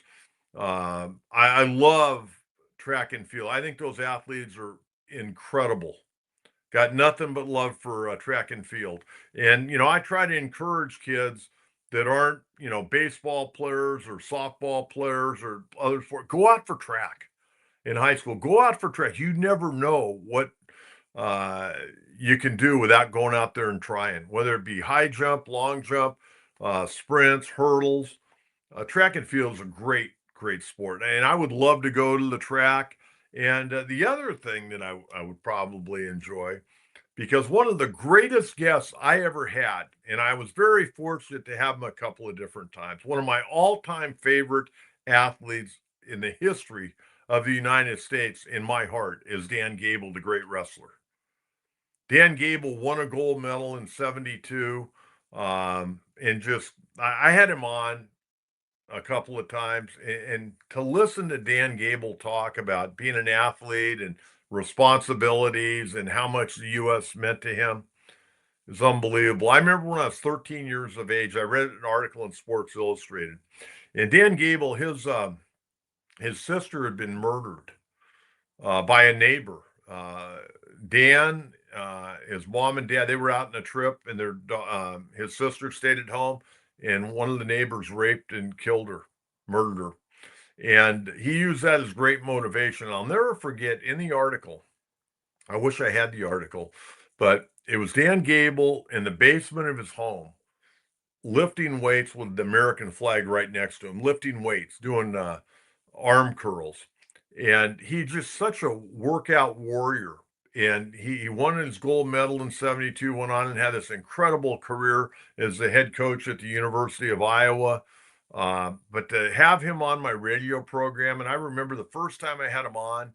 I love track and field. I think those athletes are incredible. Got nothing but love for track and field. And, I try to encourage kids that aren't, baseball players or softball players or other sports, go out for track in high school. Go out for track. You never know what uh, you can do without going out there and trying, whether it be high jump, long jump, sprints, hurdles. Track and field is a great sport. And I would love to go to the track. And the other thing that I would probably enjoy, because one of the greatest guests I ever had, and I was very fortunate to have him a couple of different times, one of my all time favorite athletes in the history of the United States in my heart is Dan Gable, the great wrestler. Dan Gable won a gold medal in 72. And just, I had him on a couple of times, and to listen to Dan Gable talk about being an athlete and responsibilities and how much the U.S. meant to him is unbelievable. I remember when I was 13 years of age, I read an article in Sports Illustrated, and Dan Gable, his sister had been murdered by a neighbor. Dan, his mom and dad, they were out on a trip, and his sister stayed at home, and one of the neighbors raped and killed her, murdered her. And he used that as great motivation. I'll never forget in the article, I wish I had the article, but it was Dan Gable in the basement of his home lifting weights with the American flag right next to him, lifting weights, doing arm curls. And he's just such a workout warrior. And he won his gold medal in 72, went on and had this incredible career as the head coach at the University of Iowa. But to have him on my radio program, and I remember the first time I had him on,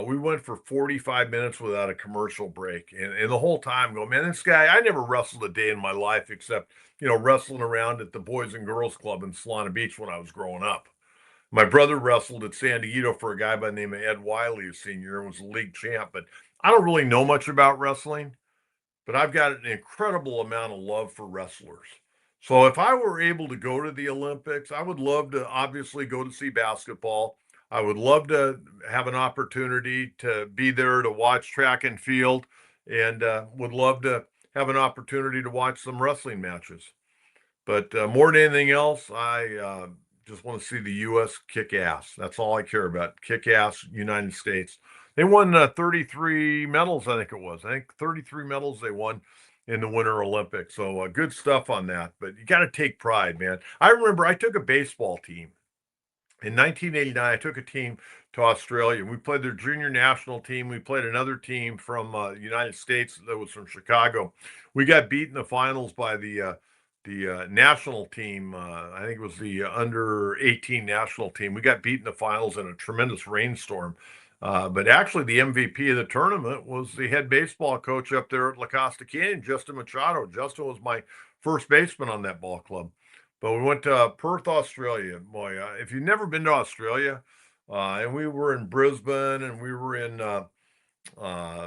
we went for 45 minutes without a commercial break. And the whole time go, man, this guy, I never wrestled a day in my life except, wrestling around at the Boys and Girls Club in Solana Beach when I was growing up. My brother wrestled at San Diego for a guy by the name of Ed Wiley, a senior, and was a league champ. But I don't really know much about wrestling, but I've got an incredible amount of love for wrestlers. So if I were able to go to the Olympics, I would love to obviously go to see basketball. I would love to have an opportunity to be there to watch track and field, and would love to have an opportunity to watch some wrestling matches. But more than anything else, I just want to see the U.S. kick ass. That's all I care about. Kick ass, United States. They won 33 medals, I think it was. I think 33 medals they won in the Winter Olympics. So good stuff on that. But you got to take pride, man. I remember I took a baseball team. In 1989, I took a team to Australia. We played their junior national team. We played another team from the United States that was from Chicago. We got beat in the finals by the national team. I think it was the under 18 national team. We got beat in the finals in a tremendous rainstorm. But actually, the MVP of the tournament was the head baseball coach up there at La Costa Canyon, Justin Machado. Justin was my first baseman on that ball club. But we went to Perth, Australia. Boy, if you've never been to Australia, and we were in Brisbane and we were in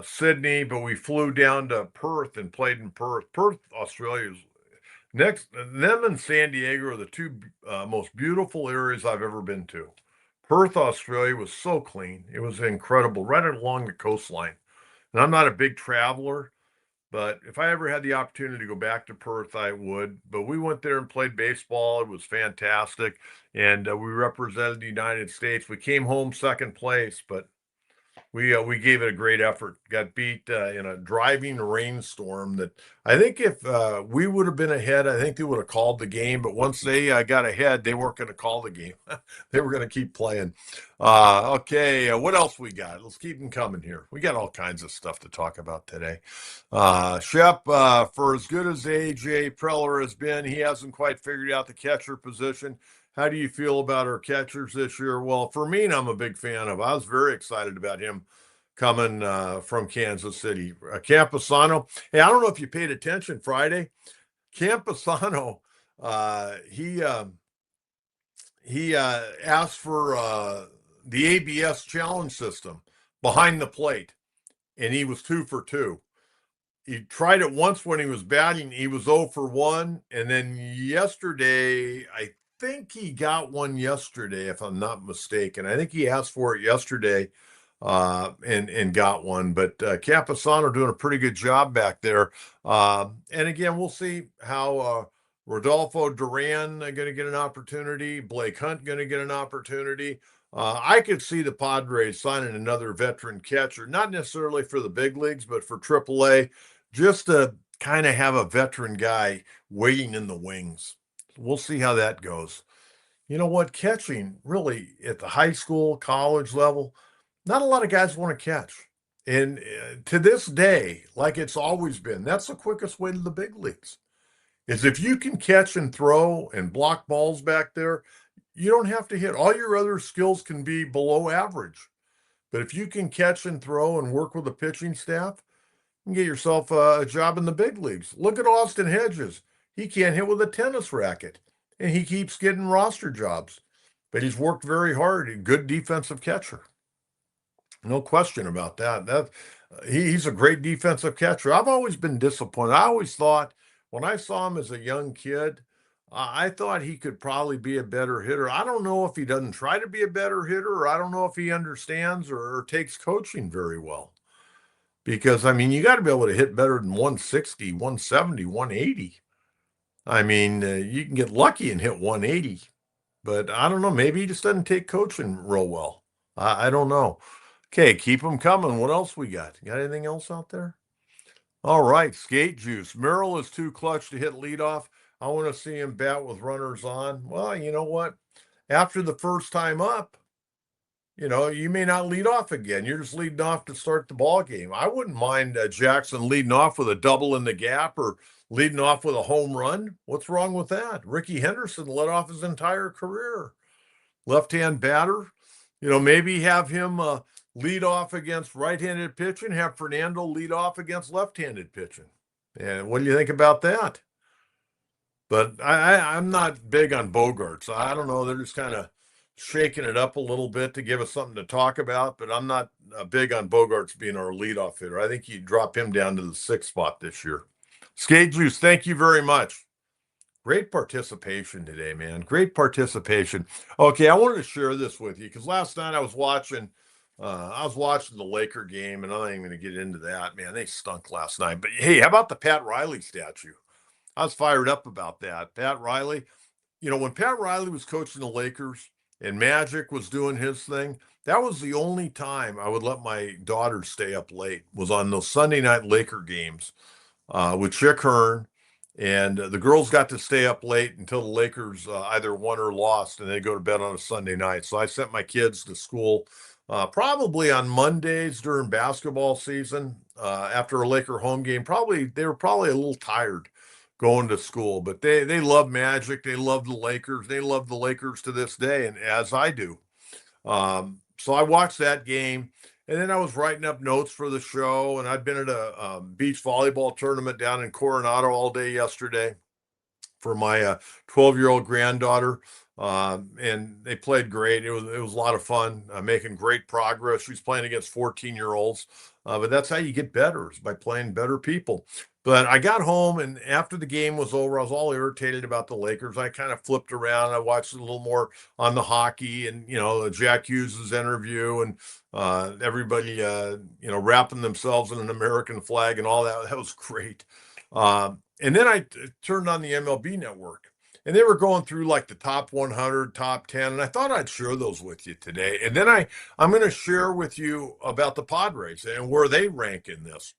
Sydney, but we flew down to Perth and played in Perth. Perth, Australia is next. Them and San Diego are the two most beautiful areas I've ever been to. Perth, Australia was so clean. It was incredible, right along the coastline. And I'm not a big traveler, but if I ever had the opportunity to go back to Perth, I would. But we went there and played baseball. It was fantastic. And we represented the United States. We came home second place, but we gave it a great effort. Got beat in a driving rainstorm. That I think if we would have been ahead, I think they would have called the game. But once they got ahead, they weren't going to call the game. They were going to keep playing. Okay, what else we got? Let's keep them coming here. We got all kinds of stuff to talk about today. Shep, for as good as AJ Preller has been, he hasn't quite figured out the catcher position. How do you feel about our catchers this year? Well, for me, I'm a big fan of. I was very excited about him coming from Kansas City. Campusano. Hey, I don't know if you paid attention Friday. Campusano, he asked for the ABS challenge system behind the plate, and he was 2 for 2. He tried it once when he was batting. He was 0 for 1. And then yesterday, I think he got one yesterday, if I'm not mistaken. I think he asked for it yesterday and got one. But Campusano doing a pretty good job back there. And again, we'll see how Rodolfo Duran going to get an opportunity. Blake Hunt going to get an opportunity. I could see the Padres signing another veteran catcher, not necessarily for the big leagues, but for AAA, just to kind of have a veteran guy waiting in the wings. We'll see how that goes. You know what? Catching, really, at the high school, college level, not a lot of guys want to catch. And to this day, like it's always been, that's the quickest way to the big leagues. Is if you can catch and throw and block balls back there, you don't have to hit. All your other skills can be below average. But if you can catch and throw and work with a pitching staff, you can get yourself a job in the big leagues. Look at Austin Hedges. He can't hit with a tennis racket, and he keeps getting roster jobs. But he's worked very hard. A good defensive catcher. No question about that. He's a great defensive catcher. I've always been disappointed. I always thought when I saw him as a young kid, I thought he could probably be a better hitter. I don't know if he doesn't try to be a better hitter, or I don't know if he understands or takes coaching very well. Because, I mean, you got to be able to hit better than 160, 170, 180. I mean, you can get lucky and hit 180. But I don't know. Maybe he just doesn't take coaching real well. I don't know. Okay, keep them coming. What else we got? Got anything else out there? All right, skate juice. Merrill is too clutch to hit leadoff. I want to see him bat with runners on. Well, you know what? After the first time up, you may not lead off again. You're just leading off to start the ball game. I wouldn't mind Jackson leading off with a double in the gap or leading off with a home run. What's wrong with that? Ricky Henderson led off his entire career. Left-hand batter. Maybe have him lead off against right-handed pitching, have Fernando lead off against left-handed pitching. And what do you think about that? But I'm not big on Bogarts. I don't know. They're just kind of shaking it up a little bit to give us something to talk about. But I'm not big on Bogarts being our leadoff hitter. I think you drop him down to the sixth spot this year. Skate Juice, thank you very much. Great participation today, man. Great participation. Okay, I wanted to share this with you because last night I was watching the Laker game, and I'm not even going to get into that. Man, they stunk last night. But hey, how about the Pat Riley statue? I was fired up about that. Pat Riley, when Pat Riley was coaching the Lakers and Magic was doing his thing, that was the only time I would let my daughter stay up late, was on those Sunday night Laker games with Chick Hearn. And the girls got to stay up late until the Lakers either won or lost, and they go to bed on a Sunday night. So I sent my kids to school probably on Mondays during basketball season after a Laker home game. They were probably a little tired going to school, but they love Magic. They love the Lakers. They love the Lakers to this day, and as I do. So I watched that game, and then I was writing up notes for the show, and I'd been at a beach volleyball tournament down in Coronado all day yesterday for my 12-year-old granddaughter, and they played great. It was a lot of fun, making great progress. She's playing against 14-year-olds, but that's how you get better, is by playing better people. But I got home, and after the game was over, I was all irritated about the Lakers. I kind of flipped around. I watched a little more on the hockey and, Jack Hughes' interview and everybody, wrapping themselves in an American flag and all that. That was great. And then I turned on the MLB Network, and they were going through like the top 100, top 10, and I thought I'd share those with you today. And then I'm going to share with you about the Padres and where they rank in this.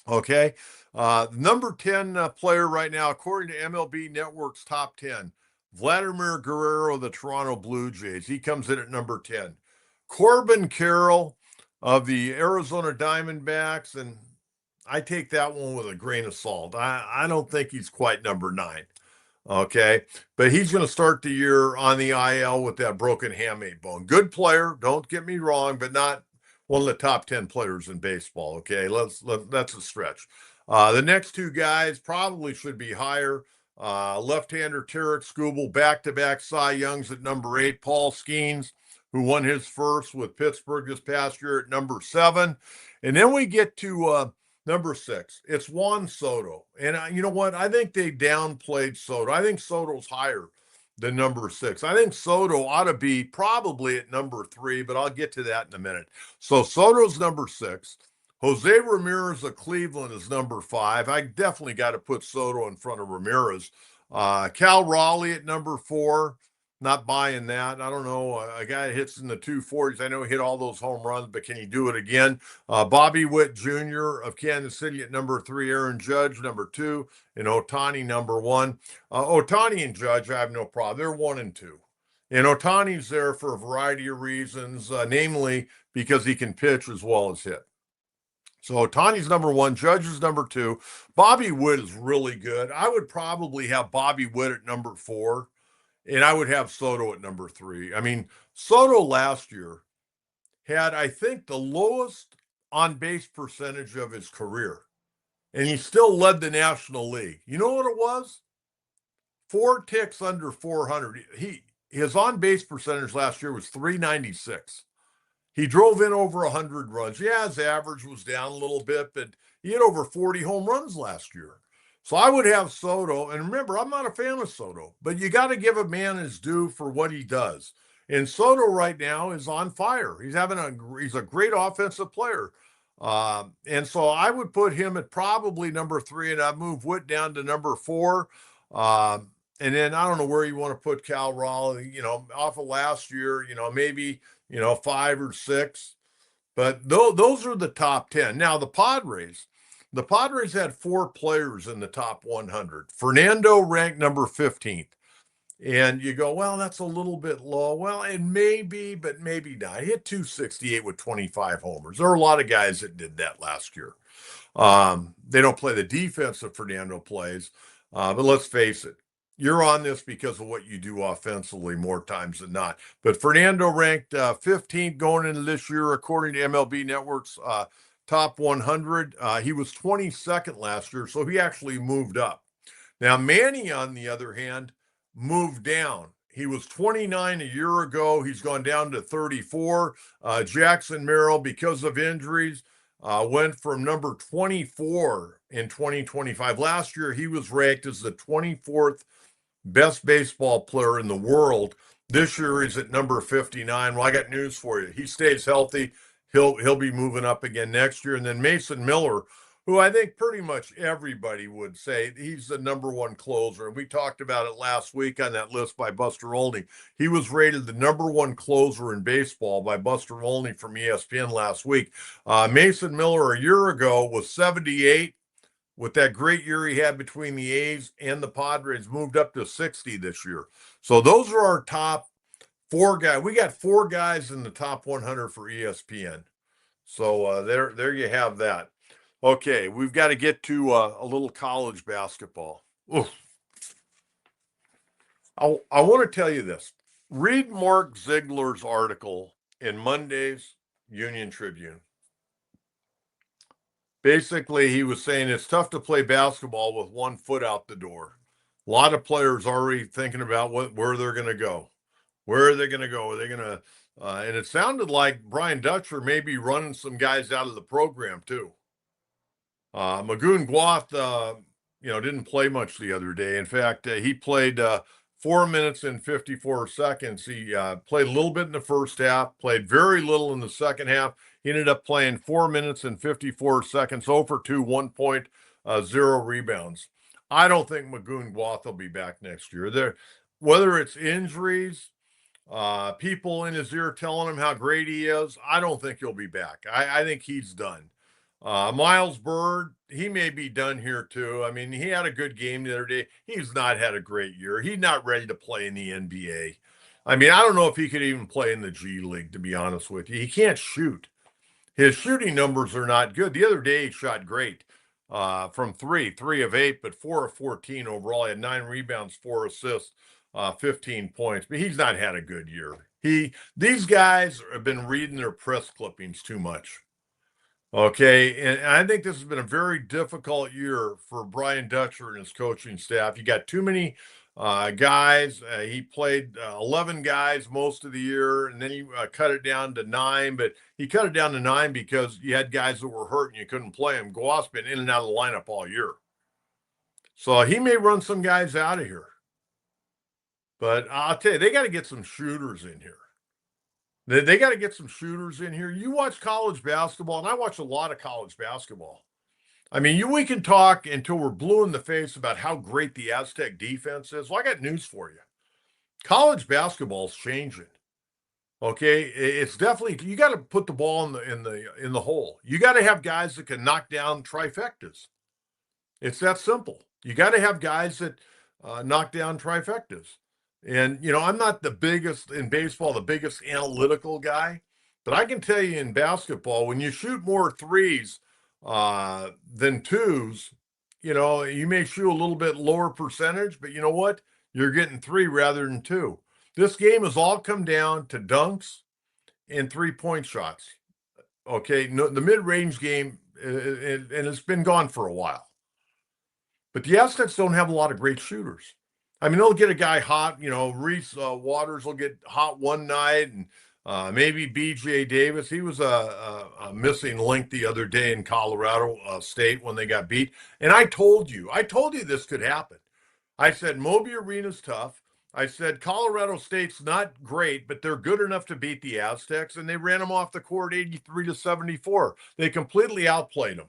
Okay. Number 10 player right now, according to MLB Network's top 10, Vladimir Guerrero of the Toronto Blue Jays. He comes in at number 10. Corbin Carroll of the Arizona Diamondbacks, and I take that one with a grain of salt. I don't think he's quite number 9. Okay. But he's going to start the year on the IL with that broken hamate bone. Good player, don't get me wrong, but not one of the top 10 players in baseball. Okay. That's a stretch. The next two guys probably should be higher. Left-hander Tarek Skubal, back-to-back Cy Youngs at number 8. Paul Skeens, who won his first with Pittsburgh this past year, at number 7. And then we get to number 6. It's Juan Soto. And you know what? I think they downplayed Soto. I think Soto's higher than number 6. I think Soto ought to be probably at number 3, but I'll get to that in a minute. So Soto's number 6. Jose Ramirez of Cleveland is number 5. I definitely got to put Soto in front of Ramirez. Cal Raleigh at number 4. Not buying that. I don't know. A guy that hits in the 240s. I know he hit all those home runs, but can he do it again? Bobby Witt Jr. of Kansas City at number 3. Aaron Judge, number 2. And Ohtani, number 1. Ohtani and Judge, I have no problem. They're 1 and 2. And Ohtani's there for a variety of reasons, namely because he can pitch as well as hit. So Ohtani's number 1, Judge is number 2. Bobby Witt is really good. I would probably have Bobby Witt at number 4, and I would have Soto at number 3. I mean, Soto last year had, I think, the lowest on-base percentage of his career, and he still led the National League. You know what it was? 4 ticks under 400. His on-base percentage last year was .396. He drove in over 100 runs. Yeah, his average was down a little bit, but he had over 40 home runs last year. So I would have Soto. And remember, I'm not a fan of Soto, but you got to give a man his due for what he does. And Soto right now is on fire. He's a great offensive player. And so I would put him at probably number 3, and I'd move Witt down to number 4. And then I don't know where you want to put Cal Raleigh, off of last year, maybe, 5 or 6. But those are the top 10. Now, the Padres had 4 players in the top 100. Fernando ranked number 15th. And you go, well, that's a little bit low. Well, it may be, but maybe not. He hit .268 with 25 homers. There are a lot of guys that did that last year. They don't play the defense that Fernando plays. But let's face it, you're on this because of what you do offensively more times than not. But Fernando ranked 15th going into this year, according to MLB Network's top 100. He was 22nd last year, so he actually moved up. Now, Manny, on the other hand, moved down. He was 29 a year ago. He's gone down to 34. Jackson Merrill, because of injuries, went from number 24 in 2025. Last year, he was ranked as the 24th best baseball player in the world. This year he's at number 59. Well, I got news for you. He stays healthy. He'll be moving up again next year. And then Mason Miller, who I think pretty much everybody would say he's the number one closer. And we talked about it last week on that list by Buster Olney. He was rated the number one closer in baseball by Buster Olney from ESPN last week. Mason Miller a year ago was 78. With that great year he had between the A's and the Padres, moved up to 60 this year. So those are our top four guys. We got four guys in the top 100 for ESPN. So there you have that. Okay, we've got to get to a little college basketball. Oof. I want to tell you this. Read Mark Ziegler's article in Monday's Union Tribune. Basically, he was saying it's tough to play basketball with one foot out the door. A lot of players already thinking about where they're going to go. Where are they going to go? Are they going to? And it sounded like Brian Dutcher may be running some guys out of the program too. Magoon Guath, didn't play much the other day. In fact, he played 4 minutes and 54 seconds. He played a little bit in the first half, played very little in the second half. He ended up playing 4 minutes and 54 seconds, 0 for 2, 1.0 rebounds. I don't think Magoon Guath will be back next year. Whether it's injuries, people in his ear telling him how great he is, I don't think he'll be back. I think he's done. Miles Bird, he may be done here too. I mean, he had a good game the other day. He's not had a great year. He's not ready to play in the NBA. I mean, I don't know if he could even play in the G League, to be honest with you. He can't shoot. His shooting numbers are not good. The other day he shot great from 3 of 8, but 4 of 14 overall. He had 9 rebounds, 4 assists, 15 points. But he's not had a good year. These guys have been reading their press clippings too much. Okay, and I think this has been a very difficult year for Brian Dutcher and his coaching staff. You got too many guys. He played 11 guys most of the year, and then he cut it down to 9. But he cut it down to 9 because you had guys that were hurt and you couldn't play them. Guath's been in and out of the lineup all year. So he may run some guys out of here. But I'll tell you, they got to get some shooters in here. They got to get some shooters in here. You watch college basketball, and I watch a lot of college basketball. I mean, we can talk until we're blue in the face about how great the Aztec defense is. Well, I got news for you. College basketball is changing. Okay, it's definitely, you got to put the ball in the hole. You got to have guys that can knock down trifectas. It's that simple. You got to have guys that knock down trifectas. And, I'm not the biggest in baseball, the biggest analytical guy, but I can tell you in basketball, when you shoot more threes than twos, you may shoot a little bit lower percentage, but you know what? You're getting 3 rather than 2. This game has all come down to dunks and 3-point shots. Okay, no, the mid-range game, and it's been gone for a while. But the Aztecs don't have a lot of great shooters. I mean, they'll get a guy hot. Reese Waters will get hot one night, and maybe B.J. Davis. He was a missing link the other day in Colorado State when they got beat. And I told you this could happen. I said Moby Arena's tough. I said Colorado State's not great, but they're good enough to beat the Aztecs, and they ran them off the court 83-74. They completely outplayed them.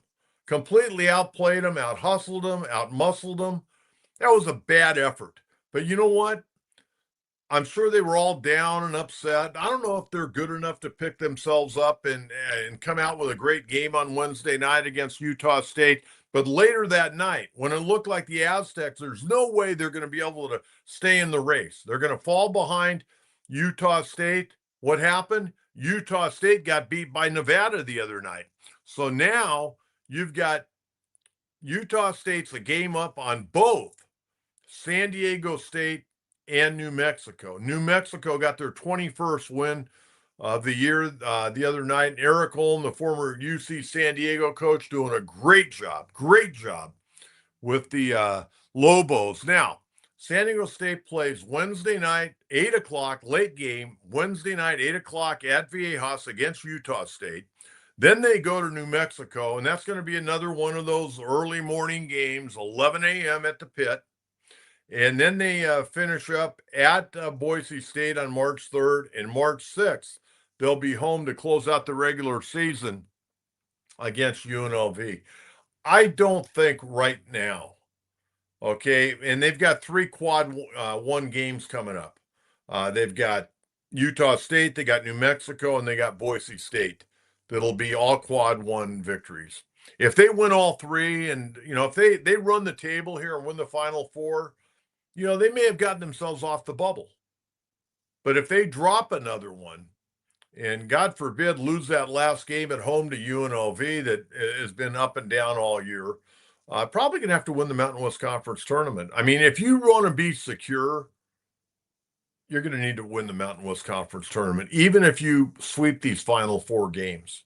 Out-hustled them, out-muscled them. That was a bad effort. But you know what? I'm sure they were all down and upset. I don't know if they're good enough to pick themselves up and come out with a great game on Wednesday night against Utah State. But later that night, when it looked like the Aztecs, there's no way they're going to be able to stay in the race. They're going to fall behind Utah State. What happened? Utah State got beat by Nevada the other night. So now you've got Utah State's a game up on both San Diego State and New Mexico. New Mexico got their 21st win of the year the other night. Eric Holm, the former UC San Diego coach, doing a great job with the Lobos. Now, San Diego State plays Wednesday night, 8 o'clock, late game, Wednesday night, 8 o'clock at Viejas against Utah State. Then they go to New Mexico, and that's going to be another one of those early morning games, 11 a.m. at the Pit. And then they finish up at Boise State on March 3rd, and March 6th, they'll be home to close out the regular season against UNLV. I don't think right now, okay, and they've got three quad one games coming up. They've got Utah State, they got New Mexico, and they got Boise State. That'll be all quad one victories. If they win all three, and if they run the table here and win the Final Four, they may have gotten themselves off the bubble. But if they drop another one, and God forbid lose that last game at home to UNLV that has been up and down all year, probably going to have to win the Mountain West Conference tournament. I mean, if you want to be secure, you're going to need to win the Mountain West Conference tournament, even if you sweep these final four games.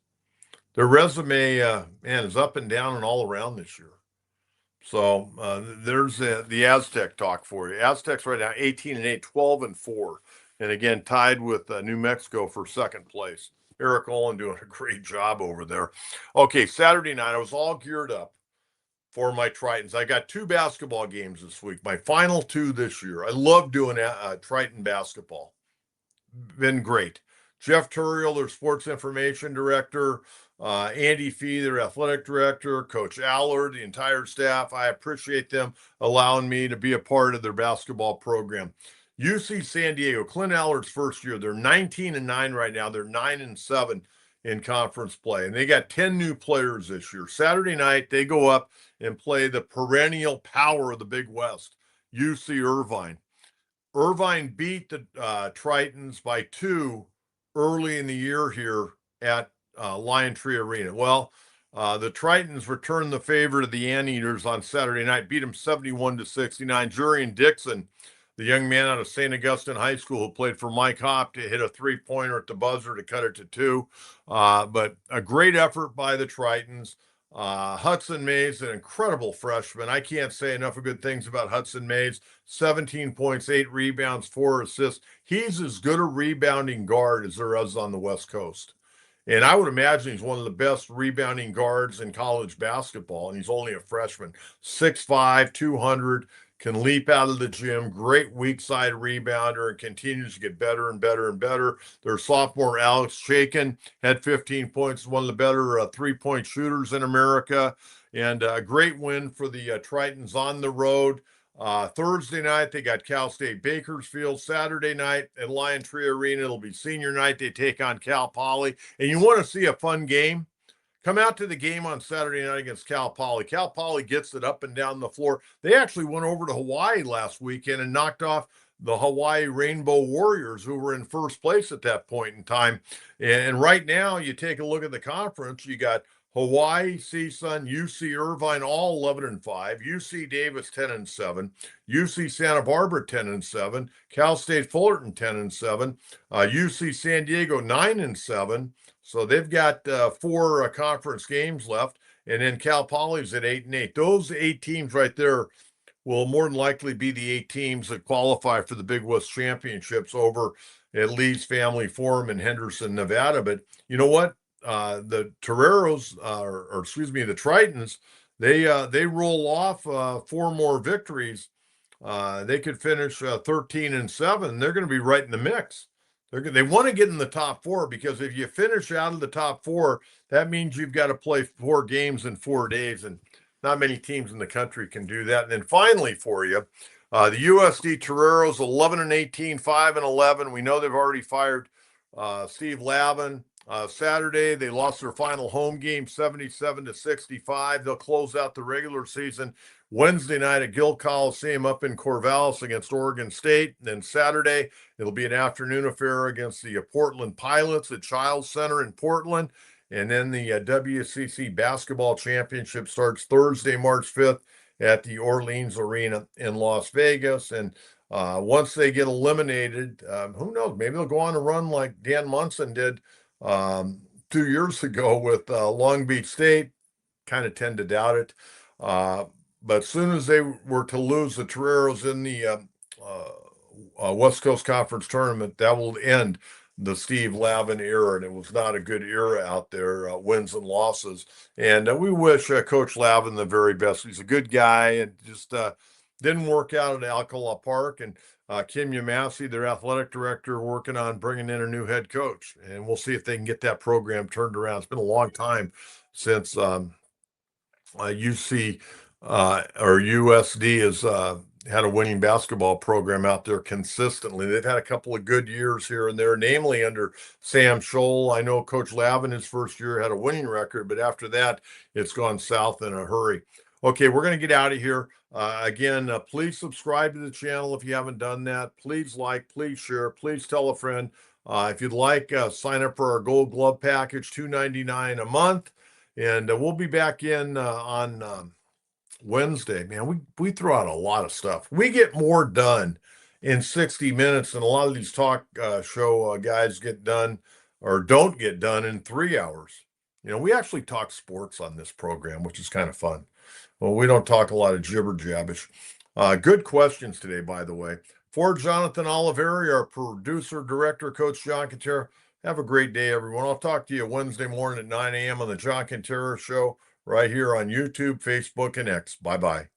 Their resume, is up and down and all around this year. So there's the Aztec talk for you. Aztecs right now 18-8, 12-4, and again tied with New Mexico for second place. Eric Olin doing a great job over there. Okay, Saturday night I was all geared up for my Tritons. I got two basketball games this week, my final two this year. I love doing Triton basketball. Been great. Jeff Turiel, their sports information director, Andy Fee, their athletic director, Coach Allard, the entire staff. I appreciate them allowing me to be a part of their basketball program. UC San Diego, Clint Allard's first year. They're 19-9 right now. They're 9-7 in conference play, and they got 10 new players this year. Saturday night, they go up and play the perennial power of the Big West, UC Irvine. Irvine beat the Tritons by 2 early in the year here at Lion Tree Arena. Well, the Tritons returned the favor to the Anteaters on Saturday night, beat them 71-69. Jurian Dixon, the young man out of St. Augustine High School who played for Mike Hopp, to hit a three-pointer at the buzzer to cut it to 2. But a great effort by the Tritons. Hudson Mays, an incredible freshman. I can't say enough of good things about Hudson Mays. 17 points, 8 rebounds, 4 assists. He's as good a rebounding guard as there is on the West Coast. And I would imagine he's one of the best rebounding guards in college basketball, and he's only a freshman. 6'5", 200, can leap out of the gym, great weak side rebounder, and continues to get better and better and better. Their sophomore, Alex Shakin, had 15 points, one of the better three-point shooters in America, and a great win for the Tritons on the road. Thursday night, they got Cal State Bakersfield. Saturday night at Lion Tree Arena, it'll be senior night. They take on Cal Poly. And you want to see a fun game? Come out to the game on Saturday night against Cal Poly. Cal Poly gets it up and down the floor. They actually went over to Hawaii last weekend and knocked off the Hawaii Rainbow Warriors, who were in first place at that point in time. And right now, you take a look at the conference, you got Hawaii, CSUN, UC Irvine, all 11-5. UC Davis 10-7. UC Santa Barbara 10-7. Cal State Fullerton 10-7. UC San Diego 9-7. So they've got 4 conference games left, and then Cal Poly's at 8-8. Those 8 teams right there will more than likely be the 8 teams that qualify for the Big West Championships over at Lee's Family Forum in Henderson, Nevada. But you know what? The Toreros, the Tritons, they roll off 4 more victories. They could finish 13-7. They're going to be right in the mix. They want to get in the top 4, because if you finish out of the top 4, that means you've got to play 4 games in 4 days, and not many teams in the country can do that. And then finally for you, the USD Toreros 11-18, 5-11. We know they've already fired Steve Lavin. Saturday, they lost their final home game, 77-65. They'll close out the regular season Wednesday night at Gill Coliseum up in Corvallis against Oregon State. And then Saturday, it'll be an afternoon affair against the Portland Pilots at Childs Center in Portland. And then the WCC Basketball Championship starts Thursday, March 5th at the Orleans Arena in Las Vegas. And once they get eliminated, who knows? Maybe they'll go on a run like Dan Munson did 2 years ago with Long Beach State. Kind of tend to doubt it. But as soon as they were to lose the Toreros in the West Coast Conference tournament, that will end the Steve Lavin era, and it was not a good era out there, wins and losses. And we wish Coach Lavin the very best. He's a good guy, and just didn't work out at Alcala Park. And Kim Yamasi, their athletic director, working on bringing in a new head coach, and we'll see if they can get that program turned around. It's been a long time since UC or USD has had a winning basketball program out there consistently. They've had a couple of good years here and there, namely under Sam Scholl. I know Coach Lavin, his first year, had a winning record, but after that, it's gone south in a hurry. Okay, we're going to get out of here. Again, please subscribe to the channel if you haven't done that. Please like, please share, please tell a friend. If you'd like, sign up for our Gold Glove package, $2.99 a month. And we'll be back in on Wednesday. Man, we throw out a lot of stuff. We get more done in 60 minutes than a lot of these talk show guys get done or don't get done in 3 hours. We actually talk sports on this program, which is kind of fun. Well, we don't talk a lot of jibber jabbish. Good questions today, by the way. For Jonathan Oliveri, our producer, director, Coach John Kentera, have a great day, everyone. I'll talk to you Wednesday morning at 9 a.m. on the John Kentera Show right here on YouTube, Facebook, and X. Bye-bye.